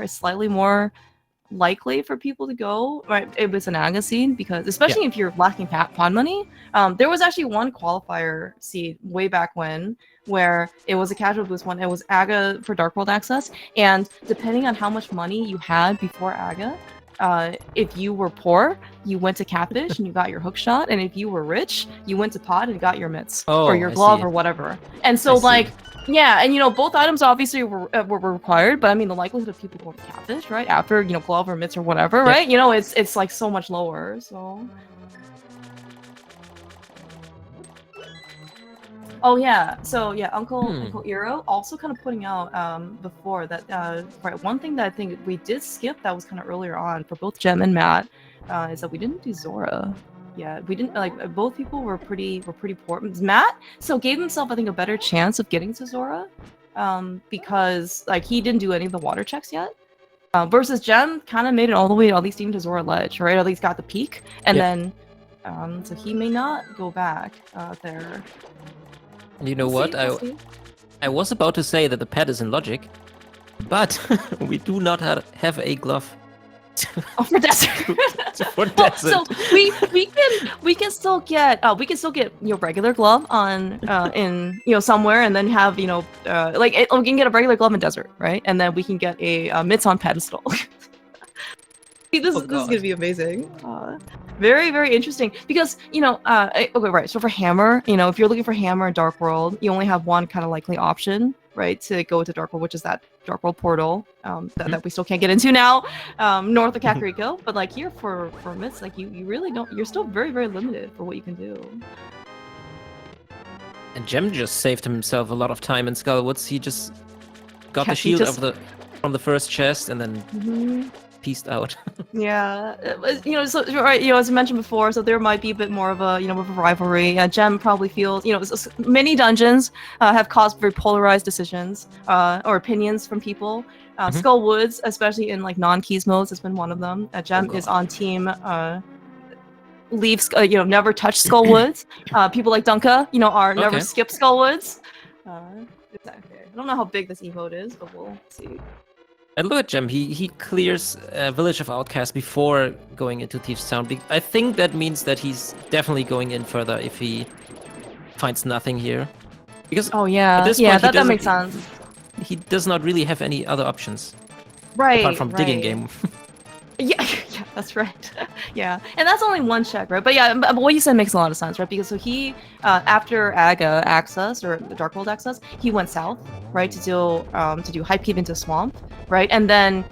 slightly more likely for people to go right if it's an Aga seed, because especially if you're lacking pond money. There was actually one qualifier seed way back when where it was a casual boost one. It was Aga for Dark World access, and depending on how much money you had before Aga, if you were poor, you went to catfish and you got your hook shot, and if you were rich, you went to pod and got your mitts or your glove or whatever. And so like. Yeah, and you know, both items obviously were required, but I mean the likelihood of people going to catfish, right, after, you know, glove or mitts or whatever, right? You know, it's like so much lower, so. Oh yeah, so yeah, Uncle Eero also kind of putting out before that, right, one thing that I think we did skip that was kind of earlier on for both Gem and Matt is that we didn't do Zora. Yeah, we didn't, like, both people were pretty poor. Matt gave himself, I think, a better chance of getting to Zora, because like he didn't do any of the water checks yet. Versus Gem kind of made it all the way, at least even to Zora Ledge, right? At least got the peak, and then so he may not go back there. You know what? I was about to say that the pet is in logic, but we do not have a glove. For desert. For desert. So we can still get you know, regular glove on in, you know, somewhere, and then have, you know, we can get a regular glove in desert, right? And then we can get a mitts on pedestal. This is gonna be amazing. Very, very interesting, because, you know, okay, right, so for hammer, you know, if you're looking for hammer in Dark World, you only have one kind of likely option, right, to go to Dark World, which is that Dark World portal that we still can't get into now, north of Kakariko. But like here for mitts, like you really don't, you're still very, very limited for what you can do. And Gem just saved himself a lot of time in Skullwoods. He just got the shield from the first chest and then pieced out. Yeah, you know, so right, you know, as I mentioned before, so there might be a bit more of a, you know, of a rivalry. Gem probably feels, you know, many dungeons have caused very polarized decisions or opinions from people. Skullwoods, especially in like non-keys modes, has been one of them. Gem is on team leave, you know, never touch Skullwoods. People like Dunka, you know, are never skip Skullwoods. I don't know how big this emote is, but we'll see. And look at Gem, he clears Village of Outcasts before going into Thieves Town. I think that means that he's definitely going in further if he finds nothing here. Because at this point, that makes sense. He does not really have any other options. Right, apart from digging game. Yeah, that's right. Yeah, and that's only one check, right? But yeah, but what you said makes a lot of sense, right? Because so he, after Aga access or the Dark World access, he went south, right, to do Hype Cave into Swamp, right, and then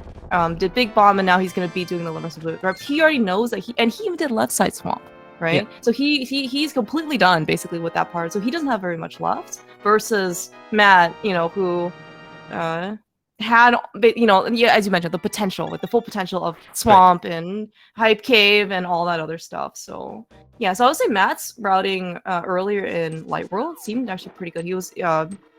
did Big Bomb, and now he's gonna be doing the Limits of Loot, right? He already knows that he even did Left Side Swamp, right? Yeah. So he's completely done basically with that part, so he doesn't have very much left. Versus Matt, you know, who had, you know, yeah, as you mentioned, the potential, like the full potential of Swamp and Hype Cave and all that other stuff. So yeah, so I would say Matt's routing earlier in Light World seemed actually pretty good. He was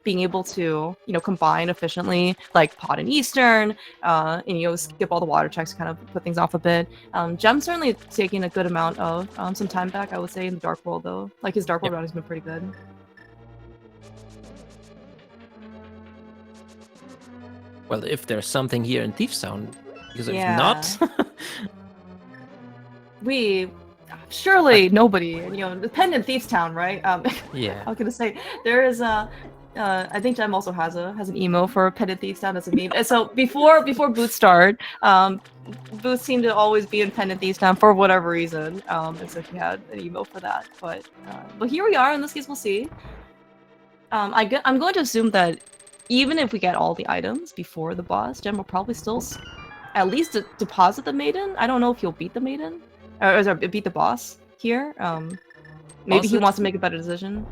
being able to, you know, combine efficiently, like Pod and Eastern, and, you know, skip all the water checks, kind of put things off a bit. Gem's certainly taking a good amount of some time back, I would say, in the Dark World, though. Like, his Dark World routing's been pretty good. Well, if there's something here in Thieves Town, because if Yeah. not, surely nobody, the Pendant Thieves Town, right? yeah. I was gonna say there is a. I think Gem also has an emo for Pendant Thieves Town as a meme. And so before Boots started, Boots seemed to always be in Pendant Thieves Town for whatever reason, and so he had an emo for that. But here we are. In this case, we'll see. I'm going to assume that even if we get all the items before the boss, Gem will probably still at least deposit the maiden. I don't know if he'll beat the maiden, or sorry, beat the boss here. Maybe he wants to make a better decision.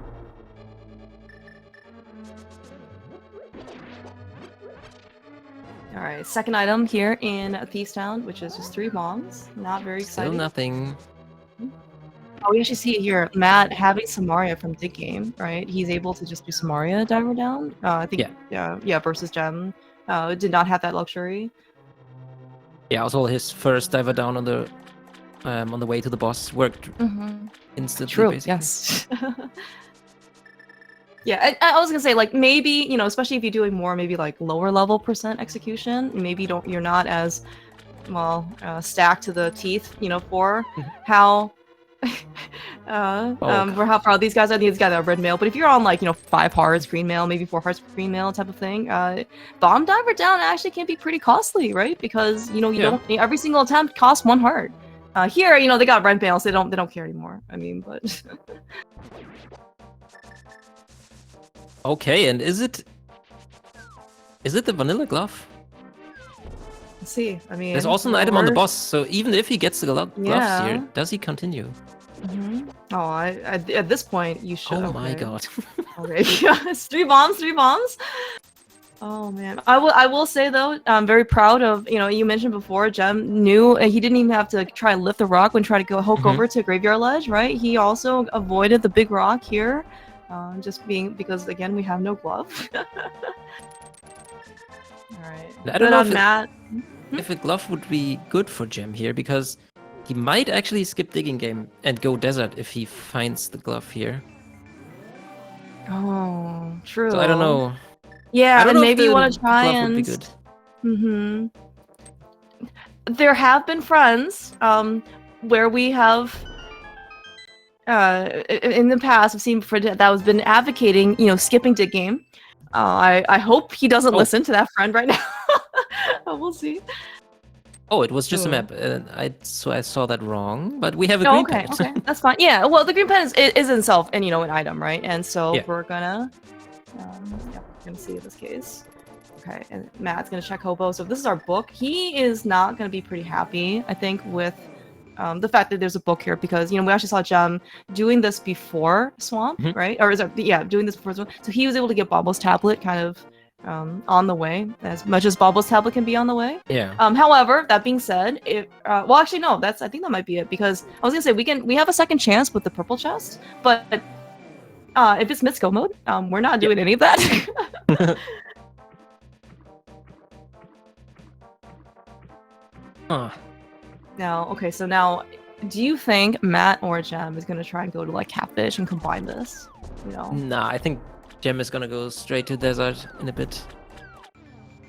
All right, second item here in Thieves Town, which is just 3 bombs. Not very exciting. Still nothing. Oh, we actually see it here. Matt having Samaria from Dig Game, right? He's able to just do Samaria diver down. I think, yeah, versus Gem did not have that luxury. Yeah, also his first diver down on the way to the boss worked instantly. True. Basically. Yes. Yeah, I was gonna say, like, maybe, especially if you're doing more, maybe like lower level % execution, maybe you're not as well stacked to the teeth, for how for how proud these guys are. These guys are red mail, but if you're on like 5 hearts green mail, maybe 4 hearts green mail type of thing, bomb diver down actually can be pretty costly, right? Because you don't, every single attempt costs 1 heart. Here, they got red mail, so they don't care anymore. I mean, but. Okay, and is it the vanilla glove? Let's see. I mean, there's also an item on the boss, so even if he gets the gloves here, does he continue? Oh, at this point, you should. Oh my god. Okay, yes, 3 bombs. Oh man, I will say though, I'm very proud of, you mentioned before, Gem knew he didn't even have to try and lift the rock when trying to go hook over to Graveyard Ledge, right? He also avoided the big rock here. Just because again we have no glove. Alright. I don't know if a glove would be good for Gem here, because he might actually skip digging game and go desert if he finds the glove here. Oh, true. So I don't know. Yeah, and maybe you want to try and. Would be good. There have been friends where we have. In the past, I've seen that has been advocating, skipping dig game. I hope he doesn't listen to that friend right now. We'll see. Oh, it was just a map. I saw that wrong, but we have a green pen. Okay, that's fine. Yeah, well, the green pen is in itself an item, right? And so we're gonna, we're gonna see in this case. Okay, and Matt's gonna check Hobo. So if this is our book, he is not gonna be pretty happy, I think, with the fact that there's a book here, because we actually saw Gem doing this before Swamp, right? Or doing this before Swamp. So he was able to get Bobo's tablet kind of on the way, as much as Bobo's tablet can be on the way. Yeah. However, that being said, well, actually no, I think that might be it, because I was gonna say we have a second chance with the purple chest, but if it's mid-scope mode, we're not doing any of that. Now, okay, so now, do you think Matt or Gem is gonna try and go to like Catfish and combine this? Nah, I think Gem is gonna go straight to desert in a bit.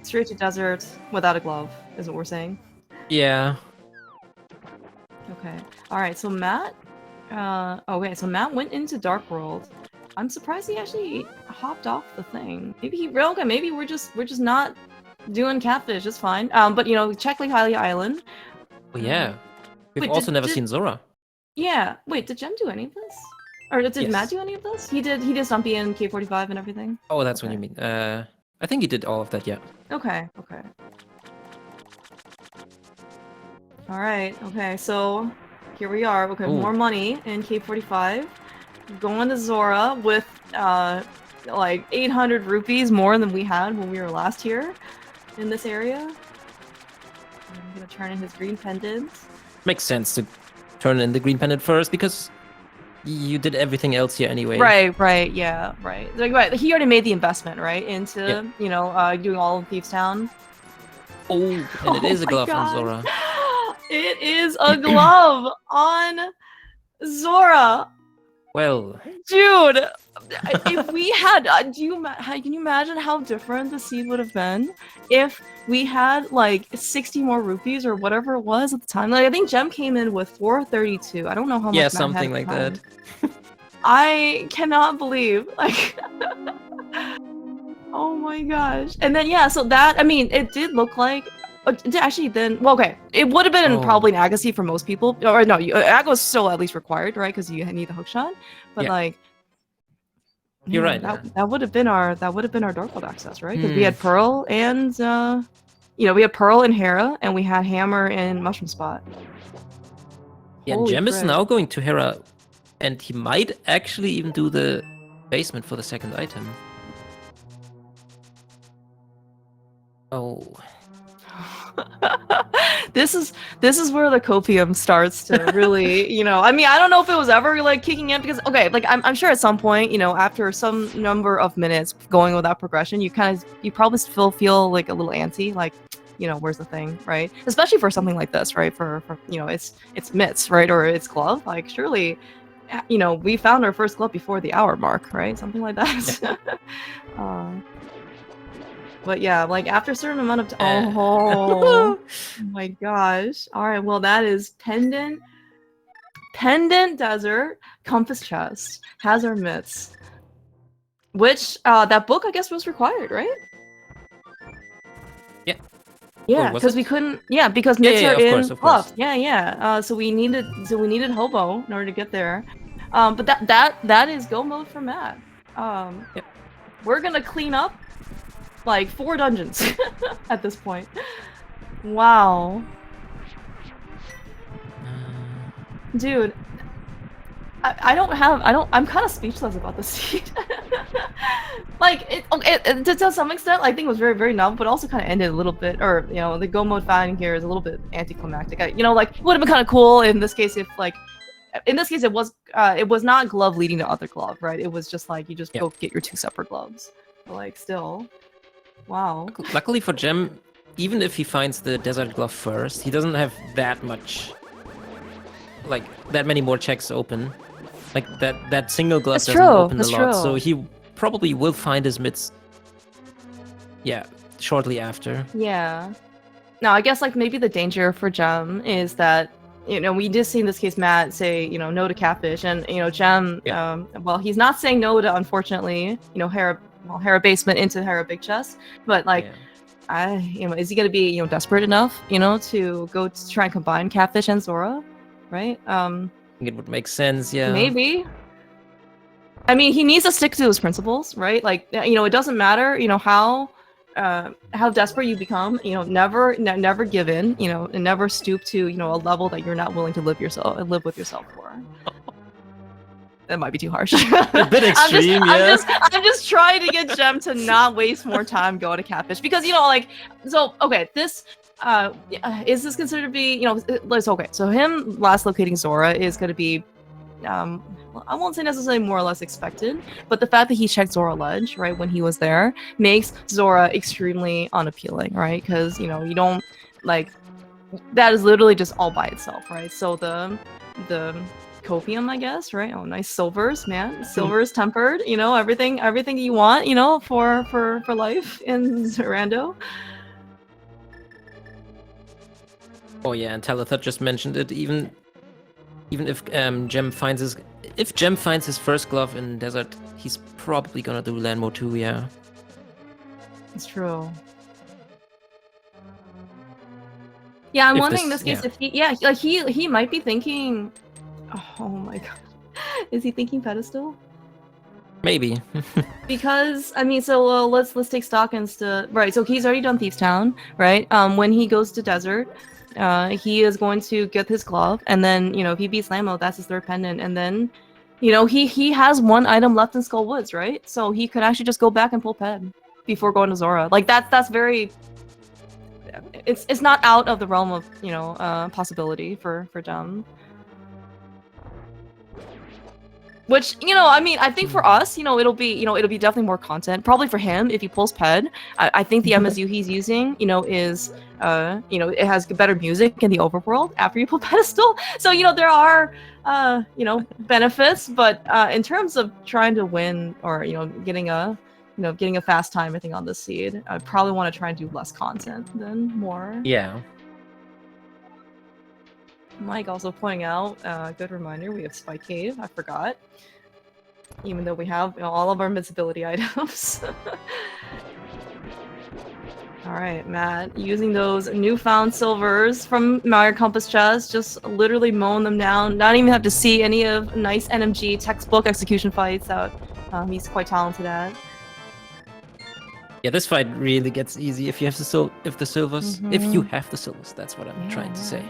Straight to desert without a glove, is what we're saying. Yeah. Okay. All right. So Matt. Okay. So Matt went into Dark World. I'm surprised he actually hopped off the thing. Maybe maybe we're just not doing Catfish. It's fine. But check Lake Hylia Island. Well, yeah. We've also never seen Zora. Yeah. Wait, did Gem do any of this? Or did Matt do any of this? He did Stumpy and K45 and everything? Oh, that's what you mean. I think he did all of that, yeah. Okay. Alright, okay, so here we are. Okay, more money in K45. Going to Zora with like 800 rupees more than we had when we were last here in this area. I'm gonna turn in his green pendant. Makes sense to turn in the green pendant first, because you did everything else here anyway. Right, yeah, right. Like, right, he already made the investment, right, into doing all of Thieves Town. Oh, and it is a glove on Zora. It is a glove on Zora. Well, Dude, if we had, can you imagine how different the scene would have been if we had like 60 more rupees or whatever it was at the time? Like I think Gem came in with 432. I don't know how much. yeah, Matt had something at the like that. time. I cannot believe like. Oh my gosh! And then yeah, so that I mean, it did look like. Actually, then well, okay, it would have been probably an Agassi for most people, or no, Aga was still at least required, right? Because you need the hookshot, but Yeah. like. You're Man, right. that would have been our Dark World access, right? Because we had Pearl and we had Pearl and Hera, and we had Hammer and Mushroom Spot. Yeah, Gem is now going to Hera, and he might actually even do the basement for the second item. Oh. This is where the copium starts to really, I mean, I don't know if it was ever like kicking in because okay, like I'm sure at some point, after some number of minutes going with that progression, you probably still feel like a little antsy, like, where's the thing, right? Especially for something like this, right? For it's mitts, right? Or it's glove, like surely, we found our first glove before the hour mark, right? Something like that. But yeah, like after a certain amount of oh my gosh. All right, well that is Pendant Desert, Compass Chest, Hazard Mitts. Which that book I guess was required, right? Yeah. Yeah, because we couldn't because mitts are in gloves. Yeah. So we needed hobo in order to get there. But that is go mode for Matt. We're gonna clean up like 4 dungeons at this point. Wow. Dude, I'm kind of speechless about this scene. Like, to some extent, I think it was very, very novel, but also kind of ended a little bit, or, the go mode fighting here is a little bit anticlimactic. Like, it would have been kind of cool in this case if, like, it was not glove leading to other glove, right? It was just like, you just go get your 2 separate gloves. But, like, still. Wow. Luckily for Gem, even if he finds the desert glove first, he doesn't have that many more checks open. Like that single glove doesn't open a lot, so he probably will find his mitts. Yeah, shortly after. Yeah. Now I guess like maybe the danger for Gem is that we did see in this case Matt say no to catfish, and Gem well he's not saying no to unfortunately Hera basement into Hera big chest, but like is he gonna be desperate enough to go to try and combine catfish and Zora, right? I think it would make sense, yeah. Maybe. I mean, he needs to stick to his principles, right? Like it doesn't matter how desperate you become, never give in, and never stoop to a level that you're not willing to live with yourself for. That might be too harsh. A bit extreme, I'm just trying to get Gem to not waste more time going to catfish because okay, this is this considered to be okay? So him last locating Zora is going to be I won't say necessarily more or less expected, but the fact that he checked Zora Ledge right when he was there makes Zora extremely unappealing, right? Because you don't like that is literally just all by itself, right? So the copium, I guess, right? Oh, nice silvers, man. Silvers tempered, everything you want, for life in Zorando. Oh yeah, and Talitha just mentioned it. Even if Gem finds his first glove in desert, he's probably gonna do land mode 2. Yeah, it's true. Yeah, I'm wondering in this case if he might be thinking. Oh my god. Is he thinking pedestal? Maybe. Because I mean, so let's take stock instead. Right, so he's already done Thieves Town, right? When he goes to desert, he is going to get his glove, and then if he beats Lamo, that's his 3rd pendant, and then he has 1 item left in Skull Woods, right? So he could actually just go back and pull Ped before going to Zora. Like that's very. It's not out of the realm of possibility for Gem. Which, I mean, I think for us, it'll be definitely more content. Probably for him, if he pulls PED, I think the MSU he's using, is, it has better music in the overworld after you pull pedestal. So, there are, benefits, but in terms of trying to win or, getting a fast time, I think, on the seed, I probably want to try and do less content than more. Yeah. Mike also pointing out, good reminder, we have Spike Cave, I forgot. Even though we have all of our invincibility items. Alright, Matt, using those newfound silvers from Mario Compass Chess, just literally mowing them down, not even have to see any of nice NMG textbook execution fights that he's quite talented at. Yeah, this fight really gets easy if you have the silvers. If you have the silvers, that's what I'm trying to say.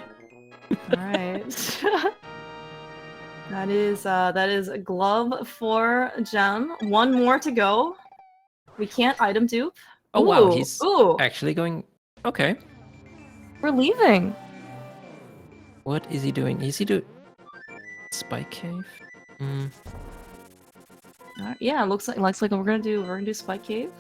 Alright. That is a glove for Gem. One more to go. We can't item dupe. Oh wow, he's actually going. Okay. We're leaving. What is he doing? Is he doing Spike Cave? Yeah, it looks like we're gonna do Spike Cave.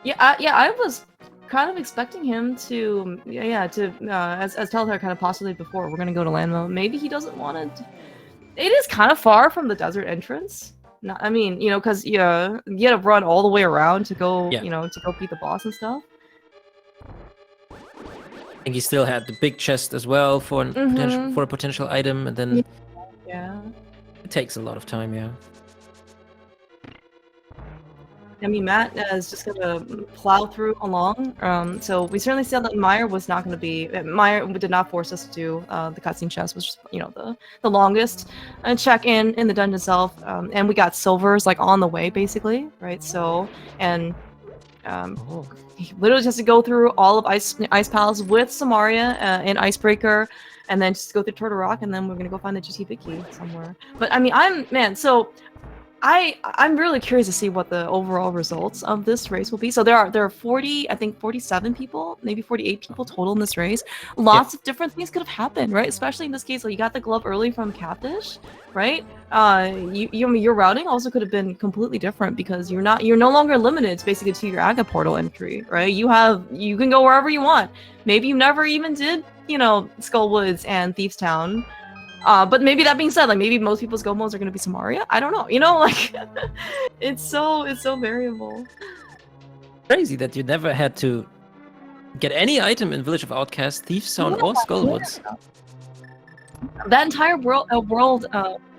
Yeah, I was kind of expecting him to, as Telltale kind of postulated before, we're gonna go to land mode. Maybe he doesn't want to. It is kind of far from the desert entrance. I mean, because you gotta run all the way around to go, to go beat the boss and stuff. I think he still had the big chest as well for a potential item, and then it takes a lot of time. Yeah. I mean, Matt is just gonna plow through along. So we certainly said that Meyer was not gonna be. Meyer did not force us to do the cutscene chest, which the longest check in the dungeon itself. And we got silvers like on the way, basically, right? So literally just to go through all of Ice Palace with Samaria and Icebreaker, and then just go through Turtle Rock, and then we're gonna go find the GT Big Key somewhere. But I mean, I'm really curious to see what the overall results of this race will be. So there are 40, I think 47 people, maybe 48 people total in this race. Lots of different things could have happened, right? Especially in this case, like you got the glove early from Catfish, right? Your routing also could have been completely different because you're no longer limited basically to your Aga portal entry, right? You can go wherever you want. Maybe you never even did, Skullwoods and Thieves Town. But maybe that being said, like maybe most people's go modes are gonna be Samaria. I don't know. Like it's so variable. Crazy that you never had to get any item in Village of Outcast, Thieves Town, or Skullwoods. That entire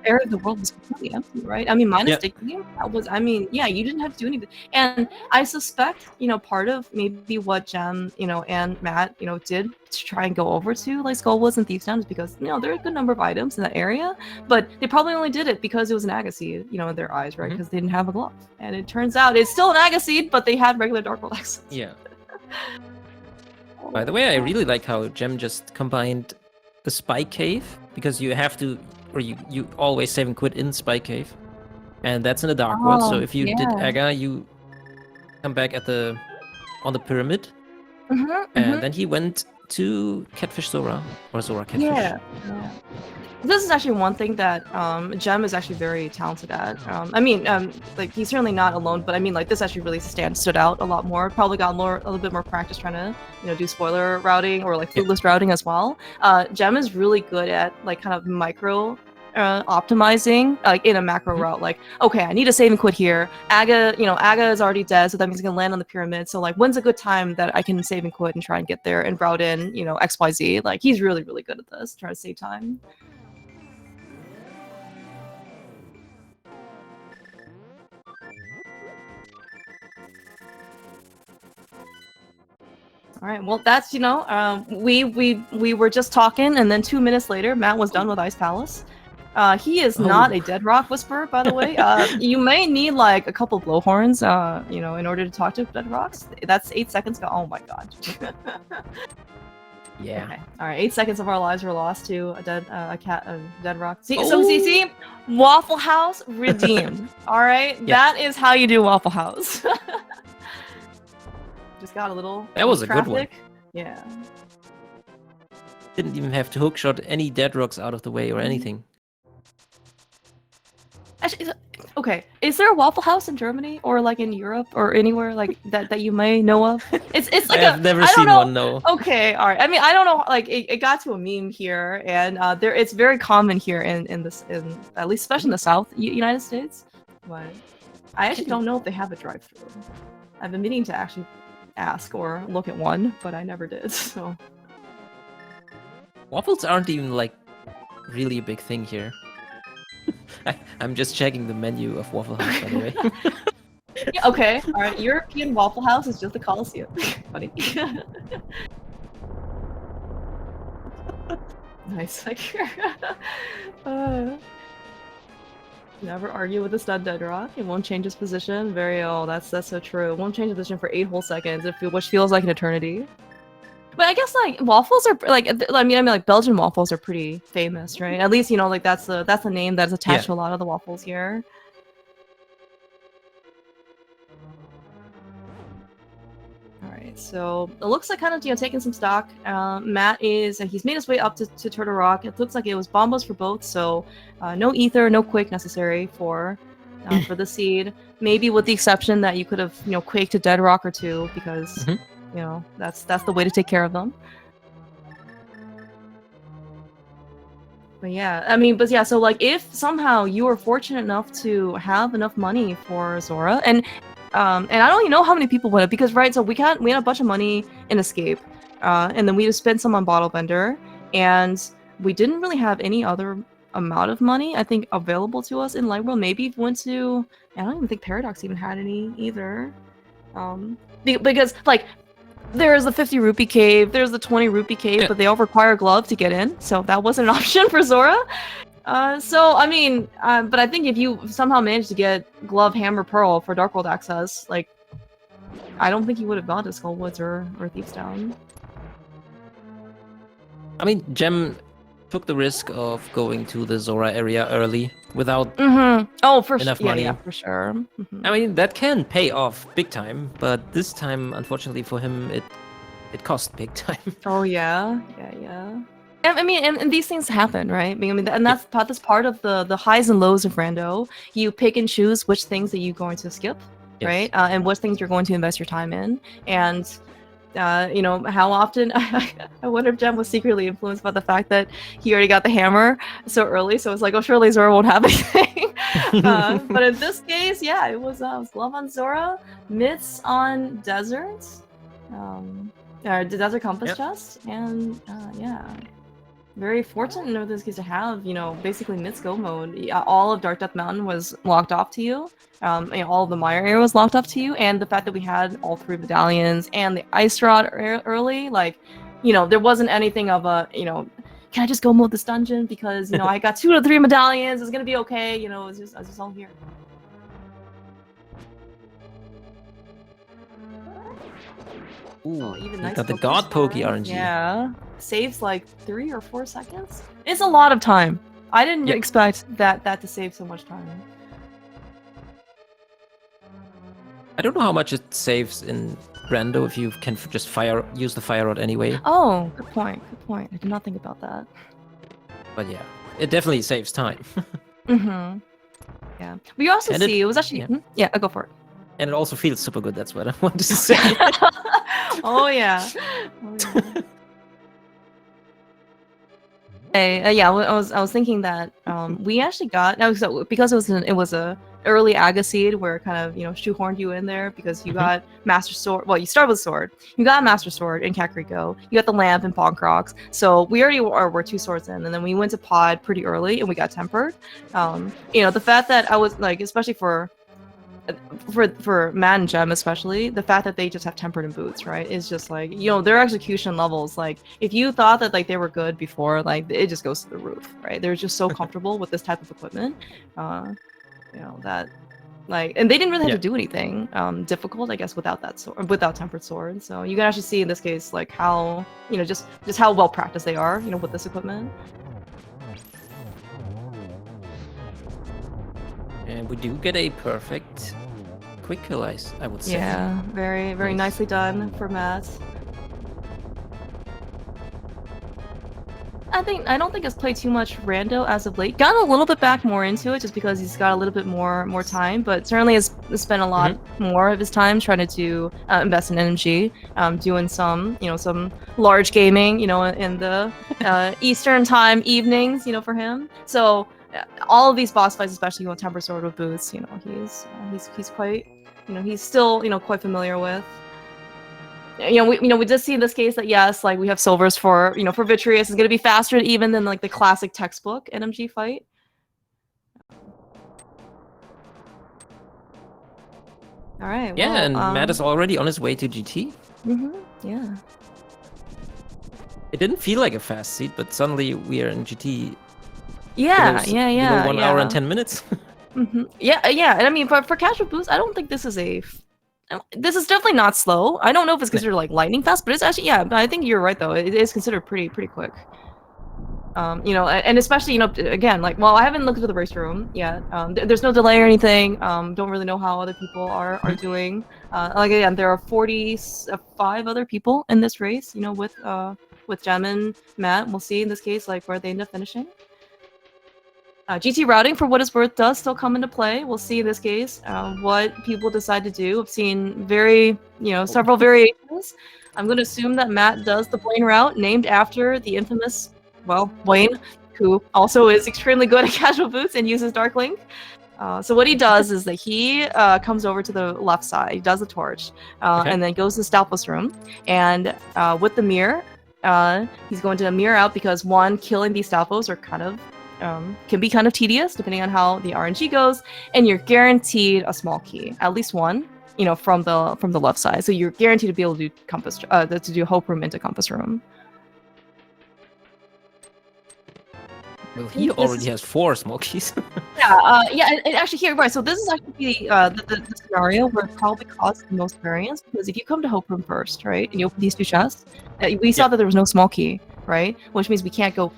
area of the world was completely empty, right? I mean, minus Digging, you didn't have to do anything. And I suspect, part of maybe what Gem, and Matt, did to try and go over to like Skullwoods and Thieves Town is because, there are a good number of items in that area, but they probably only did it because it was an Agaseed, in their eyes, right? Because they didn't have a glove. And it turns out it's still an Agaseed, but they had regular Dark World access. Yeah. By the way, I really like how Gem just combined the Spike Cave, because you have to, or you always save and quit in Spike Cave, and that's in the Dark World. So if you did Aga, you come back on the pyramid, and then he went to Catfish Zora, or Zora Catfish. Yeah. This is actually one thing that Gem is actually very talented at. Like he's certainly not alone, but I mean, like this actually really stood out a lot more. Probably got a little bit more practice trying to, do spoiler routing or like fruitless routing as well. Gem is really good at like kind of micro optimizing, like in a macro route. Like, okay, I need to save and quit here. Aga is already dead, so that means he's gonna land on the pyramid. So like, when's a good time that I can save and quit and try and get there and route in, XYZ? Like, he's really, really good at this, trying to save time. All right. Well, that's we were just talking, and then 2 minutes later, Matt was done with Ice Palace. He is not a Dead Rock Whisperer, by the way. You may need like a couple blowhorns, in order to talk to Dead Rocks. That's 8 seconds ago. Oh my god. Yeah. Okay. All right. 8 seconds of our lives were lost to a Dead Rock. See, Waffle House redeemed. All right. That is how you do Waffle House. Just got a little. That was a traffic. good one. Yeah. Didn't even have to hookshot any dead rocks out of the way or anything. Actually, okay. Is there a Waffle House in Germany or like in Europe or anywhere like that you may know of? It's like I have never I don't seen know. one, no. Okay, all right. I mean, I don't know. Like it got to a meme here, and it's very common here in this at least especially in the South United States. But I actually don't know if they have a drive-through. I've been meaning to actually ask or look at one, but I never did. So Waffles aren't even like really a big thing here. I'm just checking the menu of Waffle House, by the way. yeah, okay, all right. European Waffle House is just the Coliseum. Funny. Nice. Never argue with a stud dead rock. It won't change its position. That's so true. It won't change its position for 8 whole seconds, which feels like an eternity. But I guess like waffles are like I mean like Belgian waffles are pretty famous, right? At least you know like that's the name that's attached to a lot of the waffles here. All right, so it looks like kind of taking some stock. Matt he's made his way up to Turtle Rock. It looks like it was bombos for both, so no ether, no quake necessary for the seed. Maybe with the exception that you could have quaked a dead rock or two because. You know, that's the way to take care of them. But yeah, I mean, so like if somehow you were fortunate enough to have enough money for Zora, and I don't even know how many people would have, because right, so we had a bunch of money in Escape, and then we just spent some on Bottle Vendor, and we didn't really have any other amount of money I think available to us in Light World. Maybe if we went to, I don't even think Paradox even had any either, because like. There's the 50 rupee cave, there's the 20 rupee cave, but they all require a glove to get in, so that wasn't an option for Zora. So, I mean, but I think if you somehow managed to get glove, hammer, pearl for Dark World access, like, I don't think you would have gone to Skullwoods or Thieves Town. I mean, Gem took the risk of going to the Zora area early without enough money. Yeah, for sure. I mean, that can pay off big time, but this time, unfortunately for him, it cost big time. Oh yeah. I mean, and these things happen, right? I mean, and that's part of the highs and lows of Rando. You pick and choose which things that you're going to skip, right? And what things you're going to invest your time in, and. You know, how often I wonder if Gem was secretly influenced by the fact that he already got the hammer so early, so it's like, oh, surely Zora won't have anything. But in this case, yeah, it was glove on Zora, mitts on Desert, the Desert Compass chest, and yeah. Very fortunate in this case to have, basically mitts go mode. All of Dark Death Mountain was locked off to you. All of the Mire area was locked up to you, and the fact that we had all 3 medallions and the Ice Rod early, like, there wasn't anything of a, can I just go mode this dungeon because, I got 2 to 3 medallions, it's gonna be okay, I was just all here. Ooh, even nice got the God Pokey RNG. Yeah, saves like 3 or 4 seconds. It's a lot of time. I didn't expect that to save so much time. I don't know how much it saves in Rando if you can just use the Fire Rod anyway. Oh, good point. I did not think about that. But yeah, it definitely saves time. Yeah. But you also see, it was actually... Yeah, I'll go for it. And it also feels super good, that's what I wanted to say. Oh yeah. Yeah, I was thinking that we actually got because it was a early Aga seed where it kind of shoehorned you in there because you got Master Sword. Well, you started with Sword. You got Master Sword in Kakariko. You got the Lamp in Bonkrox. So we already were 2 swords in, and then we went to Pod pretty early and we got Tempered. The fact that I was like, especially for Matt and Gem especially, the fact that they just have Tempered in boots, right, is just like, their execution levels, like, if you thought that like they were good before, like, it just goes to the roof, right? They're just so comfortable with this type of equipment, that, like, and they didn't really have to do anything difficult, I guess, without that sword, without Tempered Sword. So you can actually see in this case, like, how, just how well practiced they are, with this equipment. And we do get a perfect quick kill ice, I would say. Yeah, very, very nicely done for Matt. I don't think it's played too much rando as of late. Gotten a little bit back more into it just because he's got a little bit more time, but certainly has spent a lot more of his time trying to invest in NMG, doing some some large gaming, in the Eastern time evenings, for him. So all of these boss fights, especially Temper Sword with boots, he's quite he's still quite familiar with. We did see in this case that yes, like we have silvers for for Vitreous is going to be faster even than like the classic textbook NMG fight. All right. Yeah, well, and Matt is already on his way to GT. Yeah. It didn't feel like a fast seat, but suddenly we are in GT. Yeah. Below 1 hour and 10 minutes. Yeah. And I mean, but for casual boost, I don't think this is this is definitely not slow. I don't know if it's considered like lightning fast, but it's actually But I think you're right though. It is considered pretty quick. And especially again, like I haven't looked into the race room yet. There's no delay or anything. Don't really know how other people are doing. Like again, there are 45 other people in this race. With Jem and Matt. We'll see in this case like where they end up finishing. GT routing, for what it's worth, does still come into play. We'll see in this case what people decide to do. I've seen several variations. I'm going to assume that Matt does the Blaine route, named after the infamous, Blaine, who also is extremely good at casual boots and uses Dark Link. So what he does is that he comes over to the left side, he does the torch, and then goes to the Stalfos room, and with the mirror, he's going to mirror out because one, killing these Stalfos are can be kind of tedious depending on how the RNG goes, and you're guaranteed a small key, at least one, from the left side. So you're guaranteed to be able to do compass, to do Hope Room into Compass Room. Well, he already has 4 small keys. And actually here, right, so this is actually the scenario where it probably caused the most variance, because if you come to Hope Room first, right, and you open these 2 chests, we saw that there was no small key, right, which means we can't go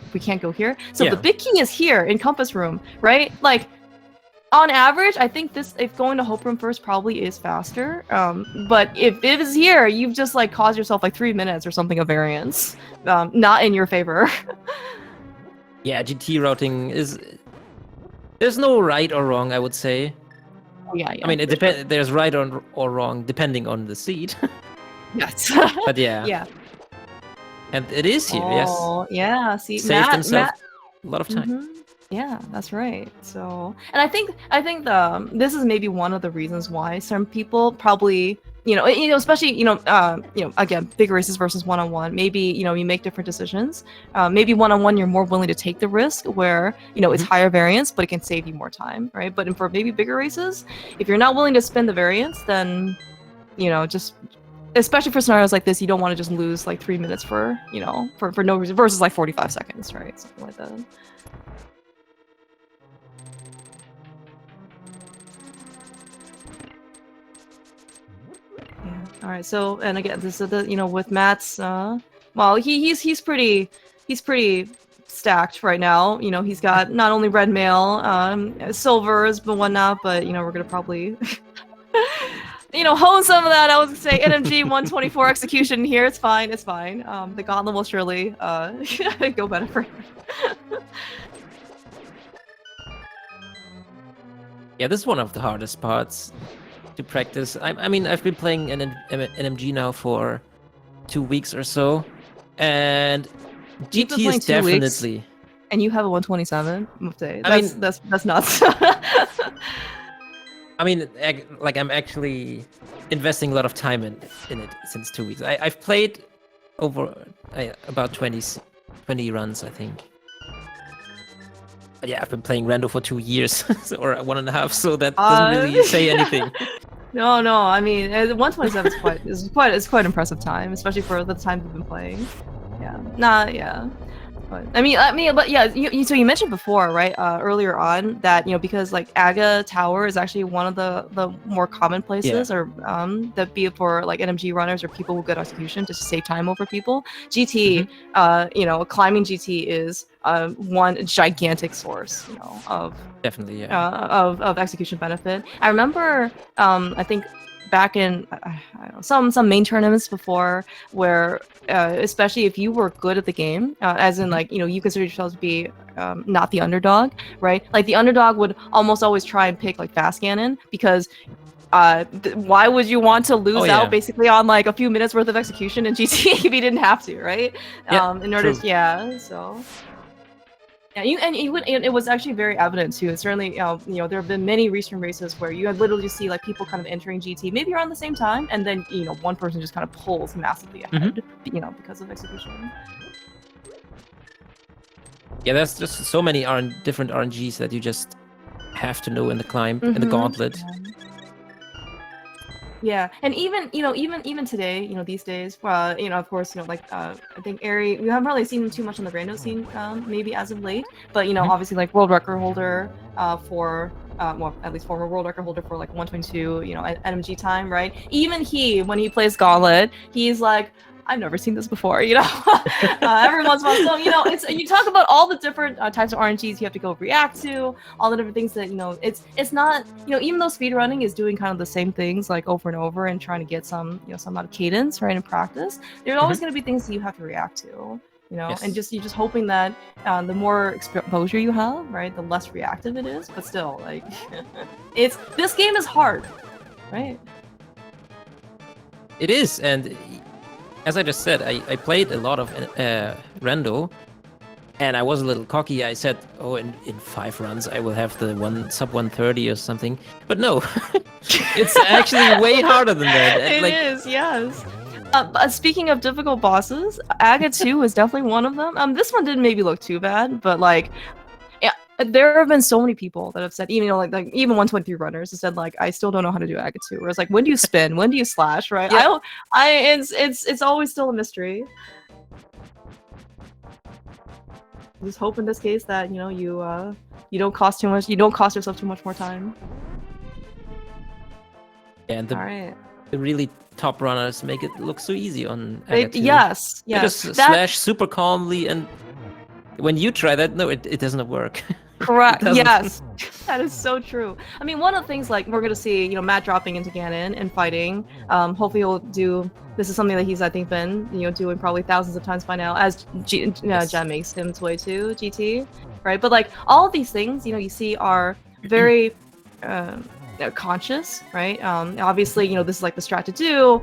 here. So the big key is here in Compass Room, right? Like, on average, I think if going to Hope Room first probably is faster, but if it is here, you've just like caused yourself like 3 minutes or something of variance, not in your favor. Yeah, GT routing is... There's no right or wrong, I would say. Yeah. I mean, it depends. There's right or wrong depending on the seed. Yes. But yeah. Yeah. And it is here, yes. Oh, yeah. See, Saved himself a lot of time. Yeah, that's right. So, and I think this is maybe one of the reasons why some people probably, especially, again, big races versus one-on-one, maybe, you make different decisions. Maybe one-on-one, you're more willing to take the risk where, it's higher variance, but it can save you more time, right? But for maybe bigger races, if you're not willing to spend the variance, then, just, especially for scenarios like this, you don't want to just lose like 3 minutes for no reason versus like 45 seconds, right? Something like that. All right, so, and again, this is with Matt's, he's pretty stacked right now. He's got not only red mail, silvers, but whatnot, but we're gonna probably, hone some of that. I was gonna say NMG 124 execution here. It's fine. The gauntlet will surely go better for him. Yeah, this is one of the hardest parts to practice. I mean, I've been playing NMG now for 2 weeks or so, and GT is definitely. And you have a 127. That's nuts. I mean, like I'm actually investing a lot of time in it since 2 weeks. I've played over about 20 runs, I think. But yeah, I've been playing Rando for 2 years, or 1.5, so that doesn't really say anything. No. I mean, 127 is quite impressive time, especially for the time we've been playing. Yeah. Yeah. But but yeah. So you mentioned before, right? Earlier on that because like Aga Tower is actually one of the more common places, or that be it for like NMG runners or people with good execution to save time over people. GT, climbing GT is one gigantic source, of definitely, of execution benefit. I remember, I think back in I don't know, some main tournaments before, where especially if you were good at the game, as in like you consider yourself to be not the underdog, right? Like the underdog would almost always try and pick like fast Ganon because. Why would you want to lose out basically on like a few minutes worth of execution in GT if you didn't have to, right? In order to, so. Yeah, it was actually very evident too. Certainly, there have been many recent races where you literally see like people kind of entering GT, maybe around the same time, and then one person just kind of pulls massively ahead, because of execution. Yeah, there's just so many different RNGs that you just have to know in the climb, in the gauntlet. Yeah, and even today, these days, of course, like I think Airy, we haven't really seen him too much on the rando scene, maybe as of late, but obviously like world record holder for well, at least former world record holder for like 122, NMG time, right? Even when he plays Gauntlet, he's like, I've never seen this before, every once in a while. So, you talk about all the different types of RNGs you have to go react to, all the different things that, it's not, even though speedrunning is doing kind of the same things like over and over and trying to get some, some amount of cadence, right, in practice, there's always going to be things that you have to react to, Yes. and you're just hoping that the more exposure you have, right, the less reactive it is, but still, like, this game is hard, right? It is, and as I just said, I played a lot of rando, and I was a little cocky. I said, oh, in 5 runs I will have the sub 130 or something. But no, it's actually way harder than that. It is, yes. Speaking of difficult bosses, Aga 2 was definitely one of them. This one didn't maybe look too bad, but like, there have been so many people that have said, even like even 123 runners have said like, I still don't know how to do Aga 2. Where it's like, when do you spin? When do you slash? Right? Yeah. It's always still a mystery. Just hope in this case that you don't cost too much. You don't cost yourself too much more time. And the really top runners make it look so easy on Aga 2. Yes. They just slash super calmly, and when you try that, no, it doesn't work. Correct. Yes, that is so true. I mean, one of the things like we're gonna see, Matt dropping into Ganon and fighting. Hopefully, he'll do. This is something that he's, I think, been doing probably thousands of times by now, as Jen makes his way to GT, right? But like all of these things, you see are very conscious, right? Obviously, this is like the strat to do,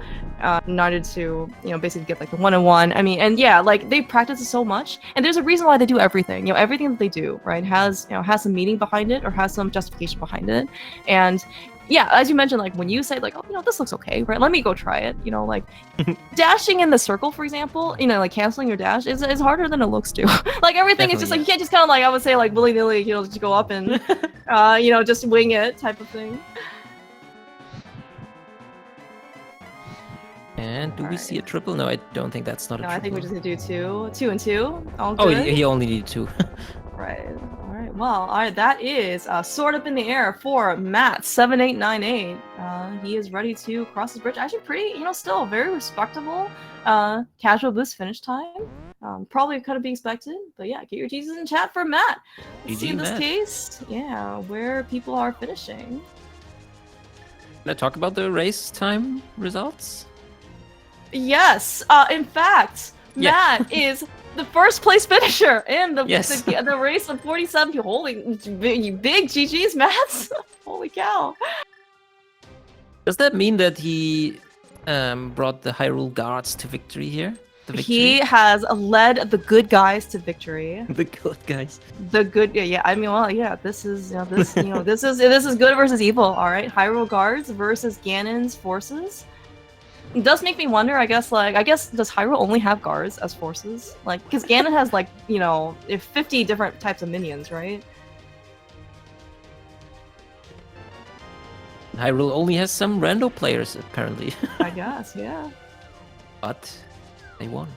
in order to, basically get like the one-on-one. I mean, and yeah, like they practice it so much, and there's a reason why they do everything. Everything that they do, right, has some meaning behind it or has some justification behind it. And yeah, as you mentioned, like when you say like, oh, this looks okay, right? Let me go try it. Like dashing in the circle, for example, like canceling your dash is harder than it looks to. Like everything is just like you can't just kind of like I would say like willy-nilly, just go up and just wing it type of thing. And do we see a triple? No, I don't think that's not a triple. I think we're just gonna do 2 and 2. All good. Oh, he only needed 2. Right. All right. Well, all right. That is sword up in the air for matt7898. He is ready to cross the bridge. Actually, pretty, still very respectable casual boost finish time. Probably could have been expected, but yeah, get your Jesus in chat for Matt. Let's see in this case, where people are finishing. Can I talk about the race time results? Yes. In fact, Matt is the first place finisher in the race of 47. Holy big GGs, Matt! Holy cow! Does that mean that he brought the Hyrule Guards to victory here? He has led the good guys to victory. The good guys. The good, yeah. I mean, well, yeah. This is, this is good versus evil. All right, Hyrule Guards versus Ganons Forces. It does make me wonder, I guess, does Hyrule only have guards as forces? Like, because Ganon has, like, 50 different types of minions, right? Hyrule only has some rando players, apparently. I guess, yeah. But they won.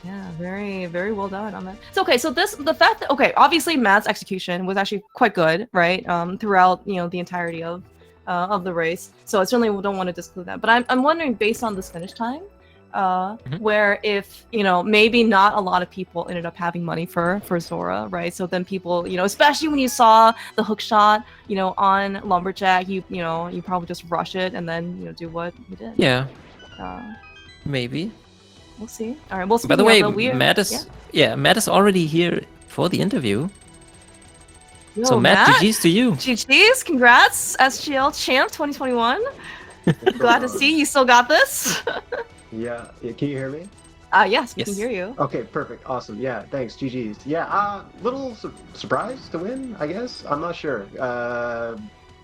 Yeah, very, very well done on that. So, okay, so the fact that, obviously Matt's execution was actually quite good, right? Throughout, the entirety of the race, so I certainly don't want to disclude that. But I'm wondering, based on this finish time, where if maybe not a lot of people ended up having money for Zora, right? So then people, especially when you saw the hook shot, on Lumberjack, you probably just rush it and then do what you did. Yeah. Uh, Maybe. We'll see. All right. Well, By the way, Matt Matt is already here for the interview. Yo, So Matt, GG's to you. GG's, congrats, SGL champ 2021. Glad to see you still got this. Yeah, can you hear me? Yes, we can hear you. Okay, perfect, awesome. Yeah, thanks, GG's. Yeah, little surprised to win, I guess. I'm not sure.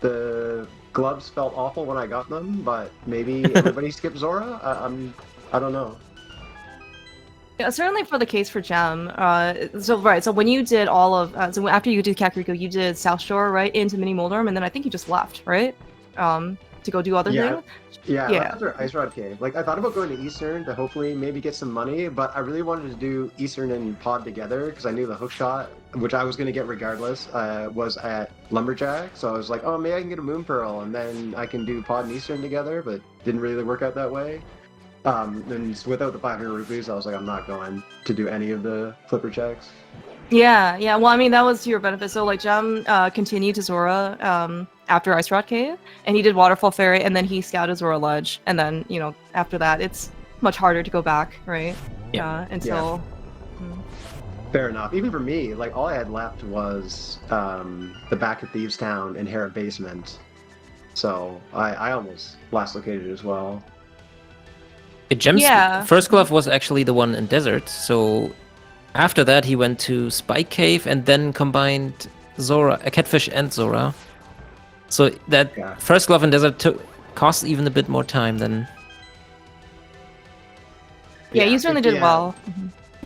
The gloves felt awful when I got them, but maybe everybody skipped Zora. I don't know. Yeah, certainly for the case for Gem. So when you did all of, so after you did Kakariko, you did South Shore, right, into Mini Moldorm, and then I think you just left, right, to go do other things. Yeah, after Ice Rod Cave. Like, I thought about going to Eastern to hopefully maybe get some money, but I really wanted to do Eastern and Pod together because I knew the hookshot, which I was going to get regardless, was at Lumberjack. So I was like, oh, maybe I can get a Moon Pearl and then I can do Pod and Eastern together, but didn't really work out that way. And without the 500 rupees, I was like, I'm not going to do any of the flipper checks. Yeah. Well, I mean, that was to your benefit. So, like, Gem continued to Zora after Ice Rod Cave, and he did Waterfall Ferry, and then he scouted Zora Ledge, and then, after that, it's much harder to go back, right? Yeah. Until... Yeah. Fair enough. Even for me, like, all I had left was the back of Thieves Town and Hera Basement. So, I almost last located as well. Gem's first glove was actually the one in Desert, so after that he went to Spike Cave and then combined Zora, Catfish and Zora. So that first glove in Desert cost even a bit more time than... Yeah, you certainly did well.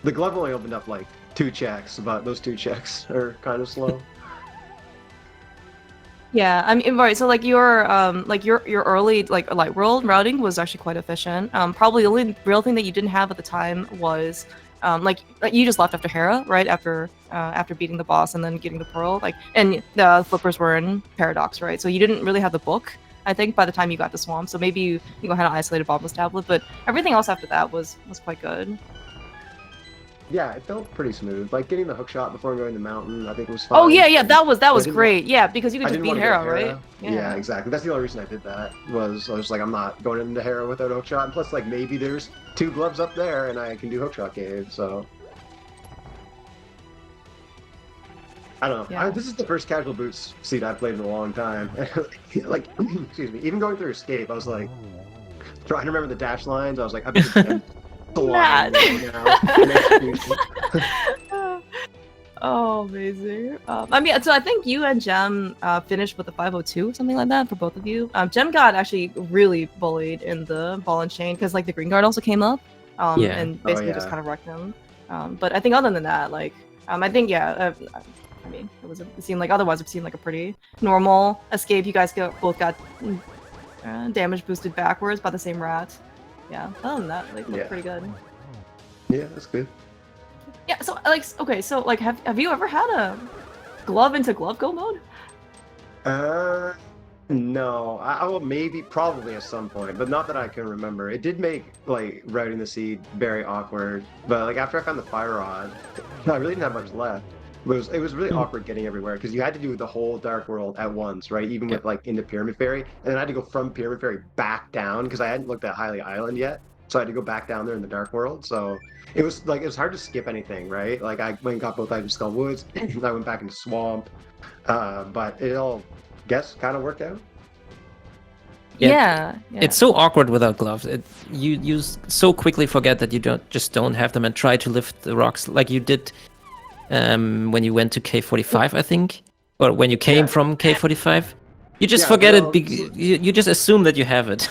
The glove only opened up like 2 checks, but those 2 checks are kind of slow. Yeah, I mean, right. So like your early light world routing was actually quite efficient. Probably the only real thing that you didn't have at the time was like you just left after Hera, right? After beating the boss and then getting the pearl, and the flippers were in Paradox, right? So you didn't really have the book, I think, by the time you got the swamp. So maybe you had an isolated Bobbless tablet, but everything else after that was quite good. Yeah, it felt pretty smooth. Like getting the hook shot before going to the mountain, I think was fun. Oh yeah, that was great. Yeah, because you could just beat Hera, right? Yeah, exactly. That's the only reason I did that. I was like, I'm not going into Hera without a hook shot. And plus, like, maybe there's 2 gloves up there, and I can do hook shot cave. So I don't know. Yeah. This is the first casual boots seat I've played in a long time. Like, excuse me. Even going through Escape, I was like trying to remember the dash lines. I was like, I've been Matt. now. Oh, amazing. I mean, so I think you and Gem finished with the 502, something like that, for both of you. Gem got actually really bullied in the ball and chain because, like, the Green Guard also came up and basically just kind of wrecked him. But I think other than that, like, I think, I mean, it seemed like a pretty normal escape. You guys both got damage boosted backwards by the same rat. Yeah, other than that, like, looked pretty good. Yeah, that's good. Yeah, so like, okay, so like, have you ever had a glove into glove go mode? No. I will probably at some point, but not that I can remember. It did make like routing the seed very awkward, but like after I found the fire rod, I really didn't have much left. It was really awkward getting everywhere because you had to do the whole Dark World at once, right? Even with like into Pyramid Ferry, and then I had to go from Pyramid Ferry back down because I hadn't looked at Hylia Island yet, so I had to go back down there in the Dark World. So it was hard to skip anything, right? Like I went and got both Item Skull Woods, and I went back into Swamp, but it all kind of worked out. Yeah. It's so awkward without gloves. You so quickly forget that you don't have them and try to lift the rocks like you did. When you went to K45, I think, or when you came from K45, you just forget it. You just assume that you have it.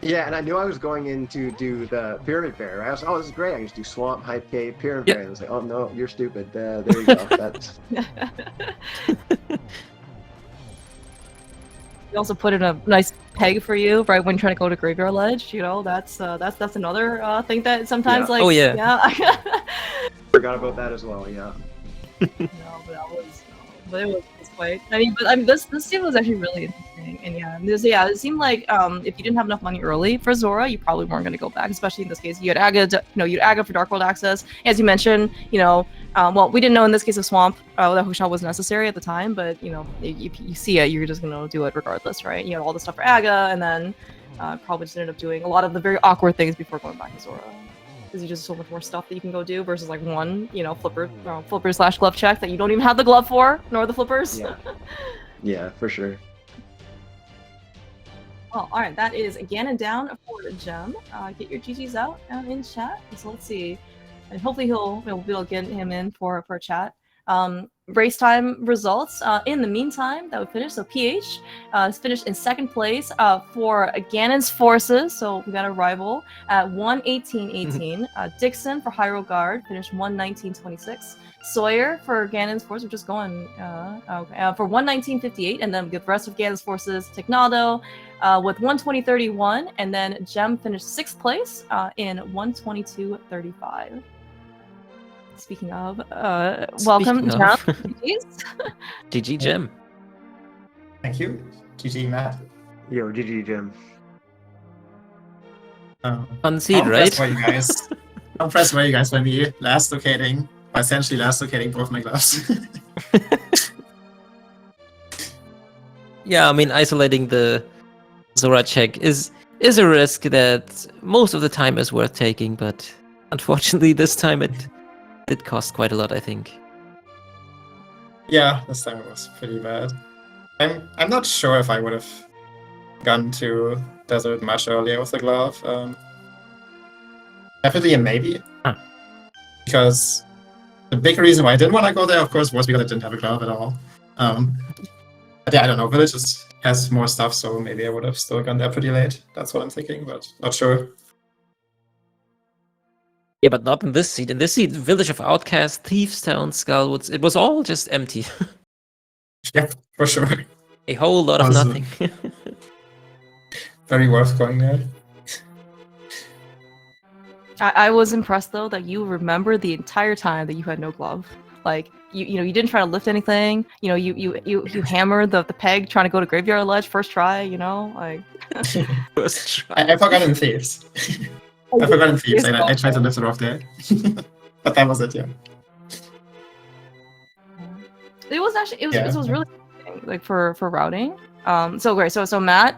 Yeah, and I knew I was going in to do the Pyramid Fair. Right? I was like, oh, this is great. I can just do Swamp, Hype Cave, Pyramid Fair. And I was like, oh no, you're stupid. There you go. That's... We also put in a nice peg for you right when you're trying to go to Graveyard Ledge. That's another thing that sometimes like. Oh yeah. Forgot about that as well. Yeah. No, but that was but it was quite. This team was actually really interesting, and it seemed like if you didn't have enough money early for Zora, you probably weren't going to go back. Especially in this case, you had Aga, you had Aga for Dark World access. As you mentioned, well, we didn't know in this case of Swamp that hookshot was necessary at the time, but if you see it, you're just going to do it regardless, right? You had all the stuff for Aga, and then probably just ended up doing a lot of the very awkward things before going back to Zora. Because you just so much more stuff that you can go do versus like one, flipper / glove check that you don't even have the glove for, nor the flippers. Yeah, yeah, for sure. Well, all right, that is Ganon down for Gem. Get your GGs out in chat. So let's see, and hopefully we'll be able to get him in for a chat. Race time results. In the meantime, that we finished. So PH is finished in second place for Ganons Forces. So we got a rival at 1:18.18. Dixon for Hyrule Guard finished 1:19.26. Sawyer for Ganons Forces, we're just going for 1:19.58, and then the rest of Ganons Forces, Technado with 1:20.31, and then Gem finished 6th place in 1:22.35. Speaking of, welcome, Gem. GG, Gem. Thank you. GG, Matt. Yo, GG, Gem. Unseed, right? I'm impressed by you guys by me essentially last locating both my gloves. Yeah, I mean, isolating the Zora check is a risk that most of the time is worth taking, but unfortunately this time it did cost quite a lot, I think. Yeah, this time it was pretty bad. I'm not sure if I would have gone to Desert much earlier with the glove. Definitely a maybe. Huh. Because the big reason why I didn't want to go there, of course, was because I didn't have a glove at all. But yeah, I don't know. Village just has more stuff, so maybe I would have still gone there pretty late. That's what I'm thinking, but not sure. Yeah, but not in this seed. In this seed, Village of Outcasts, Thieves Town, Skullwoods, it was all just empty. Yeah, for sure. A whole lot of nothing. Very worth going there. I was impressed though that you remembered the entire time that you had no glove. Like you didn't try to lift anything. You hammered the peg trying to go to Graveyard Ledge first try. Like First try. I forgot in Thieves. I forgot in Thieves, and I tried to lift it off there. But that was it, yeah. It was really interesting, like for routing. So great. So Matt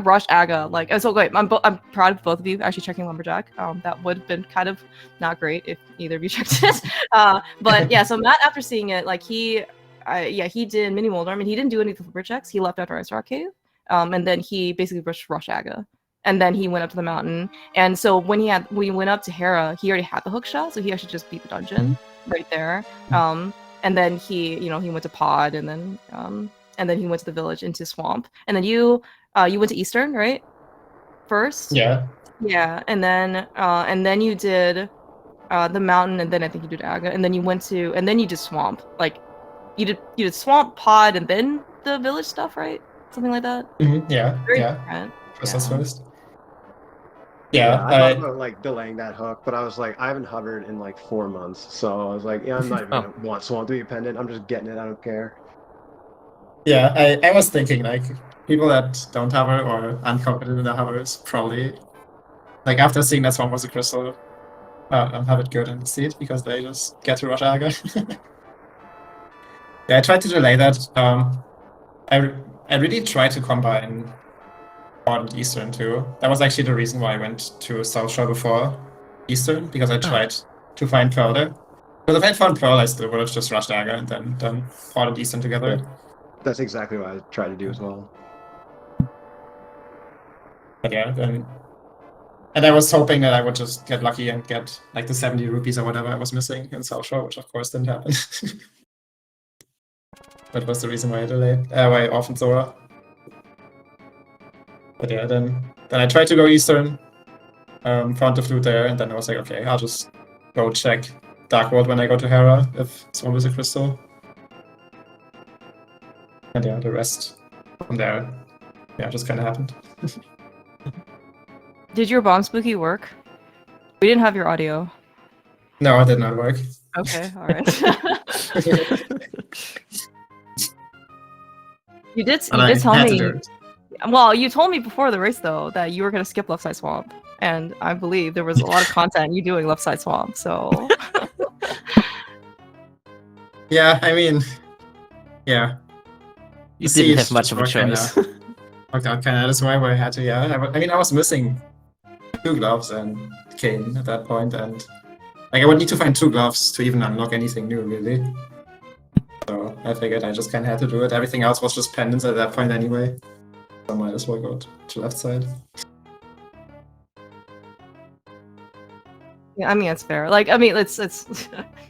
rushed Aga. So great. I'm proud of both of you actually checking Lumberjack. That would have been kind of not great if either of you checked it. But yeah. So Matt, after seeing it, he did mini Molder. I mean, he didn't do any of the flipper checks. He left after Ice Rock Cave, and then he basically rushed Aga, and then he went up to the mountain. And so when he went up to Hera, he already had the hook shot, so he actually just beat the dungeon right there. And then he went to Pod, and then he went to the village into Swamp, and then you went to Eastern, right? First. Yeah. Yeah, and then you did the mountain, and then I think you did Aga, and then you did Swamp. Like you did Swamp, Pod, and then the village stuff, right? Something like that. Mm-hmm. Yeah. Very yeah. different. First. Yeah. I thought about delaying that hook, but I was like, I haven't hovered in 4 months, so I was like, yeah, I'm not even gonna want Swamp to be a pendant. I'm just getting it. I don't care. Yeah, I was thinking people that don't hover or aren't confident in their hovers probably after seeing that Swamp was a crystal, have it good in the seat because they just get to rush Aga. Yeah, I tried to delay that. I really tried to combine Nord and Eastern too. That was actually the reason why I went to South Shore before Eastern, because I tried to find Pearl there. But if I found Pearl, I still would have just rushed Aga and then done Nord and Eastern together. Yeah. That's exactly what I tried to do as well. But yeah, and I was hoping that I would just get lucky and get the 70 rupees or whatever I was missing in South Shore, which of course didn't happen. That was the reason why I delayed. Why I orphaned Zora. But yeah, then I tried to go Eastern, found the flute there, and then I was like, okay, I'll just go check Dark World when I go to Hera if Swamp is a crystal. And yeah, the rest from there, just kind of happened. Did your bomb spooky work? We didn't have your audio. No, it did not work. Okay, all right. You did And I tell had to me. do it. Well, you told me before the race though that you were gonna skip left side swamp, and I believe there was a lot of content you doing left side swamp. So Yeah, I mean, yeah. You See, didn't it's have much just of a worked kinda- choice. Worked out kind of. That's why I had to. Yeah, I mean, I was missing 2 gloves and Kane at that point, and like I would need to find 2 gloves to even unlock anything new, really. So I figured I just kind of had to do it. Everything else was just pendants at that point anyway. So I might as well go to left side. yeah, I mean it's fair. Like I mean it's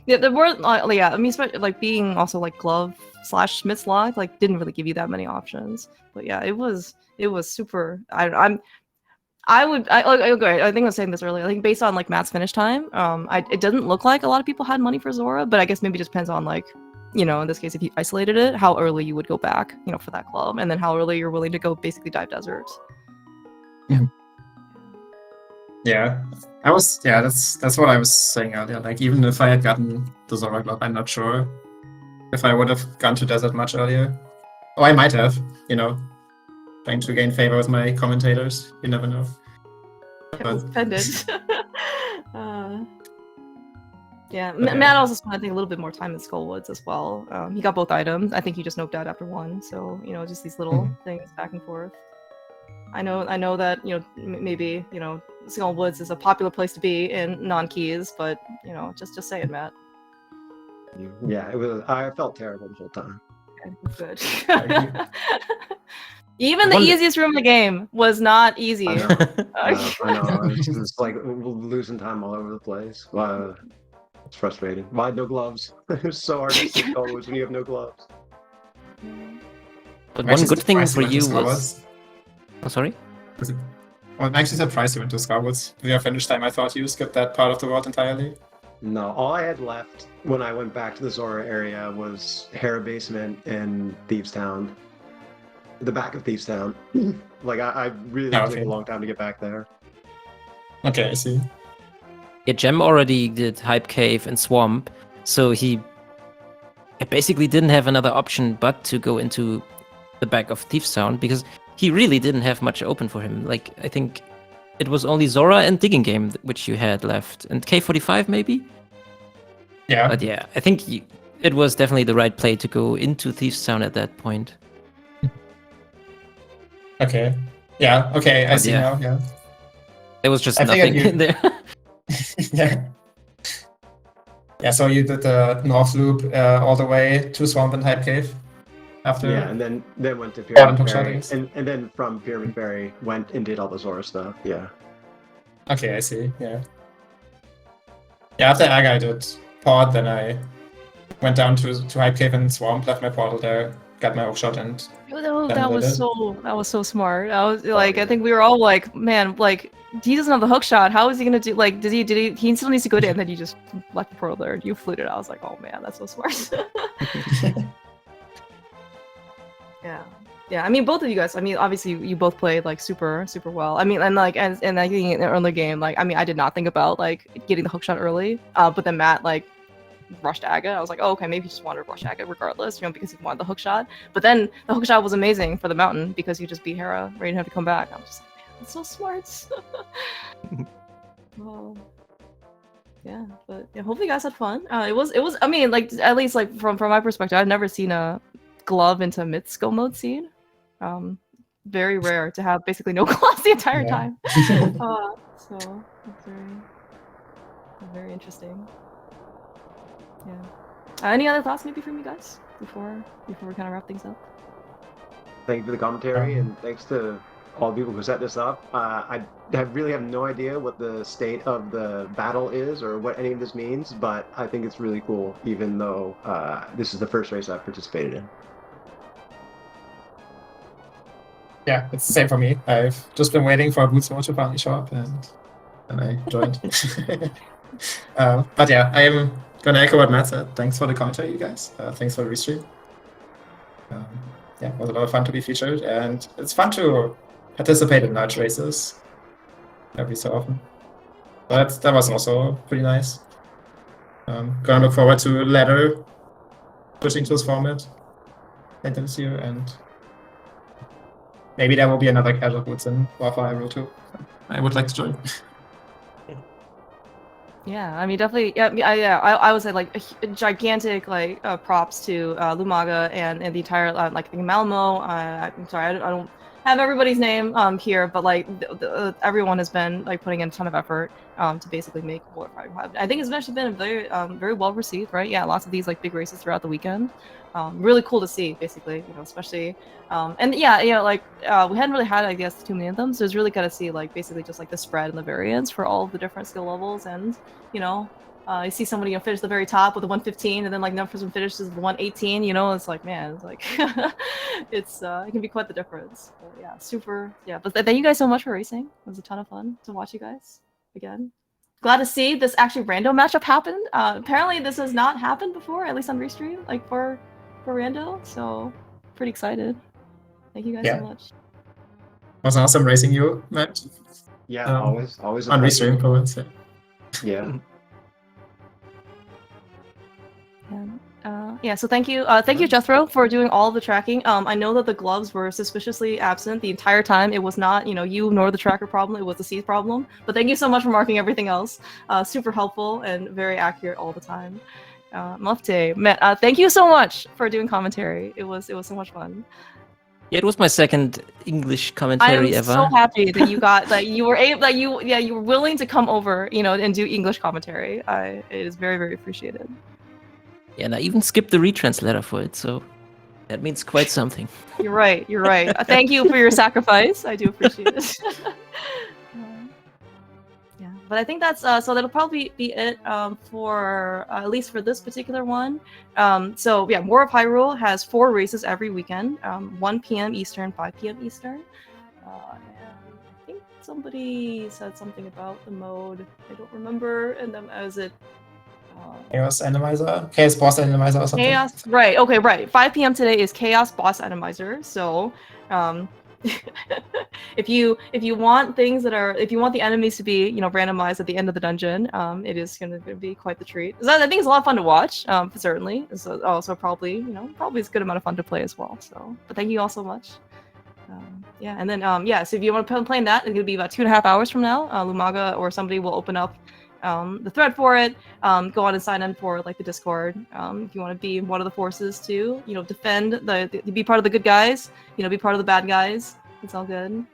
yeah, the word yeah. I mean especially like being also like glove / Smith's lock like didn't really give you that many options. But yeah, it was super. Okay, I think I was saying this earlier. I think based on like Matt's finish time, it doesn't look like a lot of people had money for Zora, but I guess maybe it just depends on like, you know, in this case, if you isolated it, how early you would go back, you know, for that club, and then how early you're willing to go basically dive deserts. Yeah, that's what I was saying earlier. Like even if I had gotten the Zora glove, I'm not sure if I would have gone to desert much earlier. Oh, I might have, you know, trying to gain favor with my commentators. You never know. But Pendant. Yeah, Okay. Matt also spent I think a little bit more time in Skullwoods as well. He got both items. I think he just noped out after one. So you know, just these little things back and forth. I know that you know maybe you know Skullwoods is a popular place to be in non-keys, but you know just say it, Matt. Yeah, it was. I felt terrible the whole time. Okay, good. Even the One- easiest room in the game was not easy. I know. It's just like losing time all over the place. It's frustrating. Why no gloves? It's so hard to see Skullwoods when you have no gloves. But I'm one actually good thing surprised for went to you was. Skullwoods. Oh, sorry? Well, I'm actually surprised you went to Skullwoods. With your finish time, I thought you skipped that part of the world entirely. No, all I had left when I went back to the Zora area was Hera Basement and Thieves Town. The back of Thieves Town. Like I really took a long time to get back there. Okay, I see. Yeah, Gem already did Hype Cave and Swamp, so he basically didn't have another option but to go into the back of Thieves Town because he really didn't have much open for him. Like, I think it was only Zora and Digging Game which you had left, and K45 maybe? Yeah. But yeah, I think it was definitely the right play to go into Thieves Town at that point. Okay. Yeah, okay, I But see yeah. now, yeah. There was just I nothing figured in there. Yeah. Yeah, so you did the North Loop all the way to Swamp and Hype Cave after. Yeah, and then went to Bottom Pyramid hook shot, I Ferry, guess. and then from Pyramid Ferry went and did all the Zora stuff. Yeah. Okay, I see, yeah. Yeah, after Aga I did Pod, then I went down to Hype Cave and Swamp, left my portal there, got my hook shot, and Oh, Then that they was did. so smart. I was like, yeah. I think we were all like, man, like he doesn't have the hook shot. How is he gonna do? Like, did he still needs to go in? And then you just left the portal there and you fluted. I was like, oh man, that's so smart. Yeah. I mean, both of you guys. I mean, obviously you both played like super well. I mean, and like and I think in the early game, like I mean, I did not think about like getting the hook shot early. But then Matt like rushed Aga. I was like, oh, okay, maybe he just wanted to rush Aga regardless, you know, because he wanted the hook shot. But then the hook shot was amazing for the mountain because you just beat Hera, right? You didn't have to come back. I was just like, man, that's so smart. Well, yeah, but yeah, hopefully you guys had fun. It was. I mean, like at least like from my perspective, I've never seen a glove into Mitsuko mode scene. Very rare to have basically no gloves the entire Yeah. time. So it's very interesting. Yeah. Any other thoughts maybe from you guys before we kind of wrap things up? Thank you for the commentary, and thanks to all the people who set this up. I really have no idea what the state of the battle is or what any of this means, but I think it's really cool, even though this is the first race I've participated in. Yeah, it's the same for me. I've just been waiting for a Boots Motor finally show up, and I joined. But yeah, I am gonna echo what Matt said. Thanks for the commentary, you guys. Thanks for the restream. Yeah, it was a lot of fun to be featured, and it's fun to participate in large races every so often. But that was also pretty nice. Gonna look forward to ladder switching to this format later this year, and maybe there will be another casual boots in Warfare Hyrule too. I would like to join. Yeah, I mean, definitely. Yeah, I would say like gigantic like props to Lumaga and the entire like I think Malmo. I'm sorry, I don't have everybody's name here, but like everyone has been like putting in a ton of effort to basically make Warfare happen. I think it's actually been very very well received, right? Yeah, lots of these like big races throughout the weekend. Really cool to see, basically, you know, especially and yeah, you know, like we hadn't really had, I guess, too many of them, so it's really good to see like basically just like the spread and the variance for all of the different skill levels. And you know, you see somebody, you know, finish the very top with a 115, and then like another person finishes with 118. You know, it's like, man, it's like it's it can be quite the difference. But, yeah, super. Yeah, but thank you guys so much for racing. It was a ton of fun to watch you guys again. Glad to see this actually random matchup happened. Apparently this has not happened before, at least on Restream, like for rando. So pretty excited. Thank you guys so much. It was awesome racing you, Matt. Yeah, always a on pleasure. Restream comments. Yeah. Yeah, so thank you, Jethro, for doing all of the tracking. I know that the gloves were suspiciously absent the entire time. It was not, you know, you nor the tracker problem. It was the seed problem. But thank you so much for marking everything else. Super helpful and very accurate all the time. Mufte, Matt, thank you so much for doing commentary. It was so much fun. Yeah, it was my second English commentary ever. I'm so happy that you got that you were able that you were willing to come over, you know, and do English commentary. It is very, very appreciated. Yeah, and I even skipped the retranslator for it, so that means quite something. You're right. You're right. Thank you for your sacrifice. I do appreciate it. Yeah, but I think that's so that'll probably be it for at least for this particular one. So yeah, War of Hyrule has 4 races every weekend, 1 p.m. Eastern, 5 p.m. Eastern. And I think somebody said something about the mode. I don't remember. And then as it. Chaos Randomizer? Chaos Boss Randomizer or something? Chaos, right, okay, right. 5 p.m. today is Chaos Boss Randomizer, so if you want things that are, if you want the enemies to be, you know, randomized at the end of the dungeon, it is going to be quite the treat. I think it's a lot of fun to watch, certainly. It's also probably, you know, probably it's a good amount of fun to play as well, so. But thank you all so much. Yeah, and then, yeah, so if you want to play that, it's going to be about 2.5 hours from now. Lumaga or somebody will open up the thread for it. Go on and sign in for like the Discord if you want to be one of the forces to, you know, defend be part of the good guys, you know, be part of the bad guys. It's all good.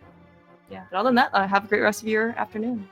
Yeah, but other than that, have a great rest of your afternoon.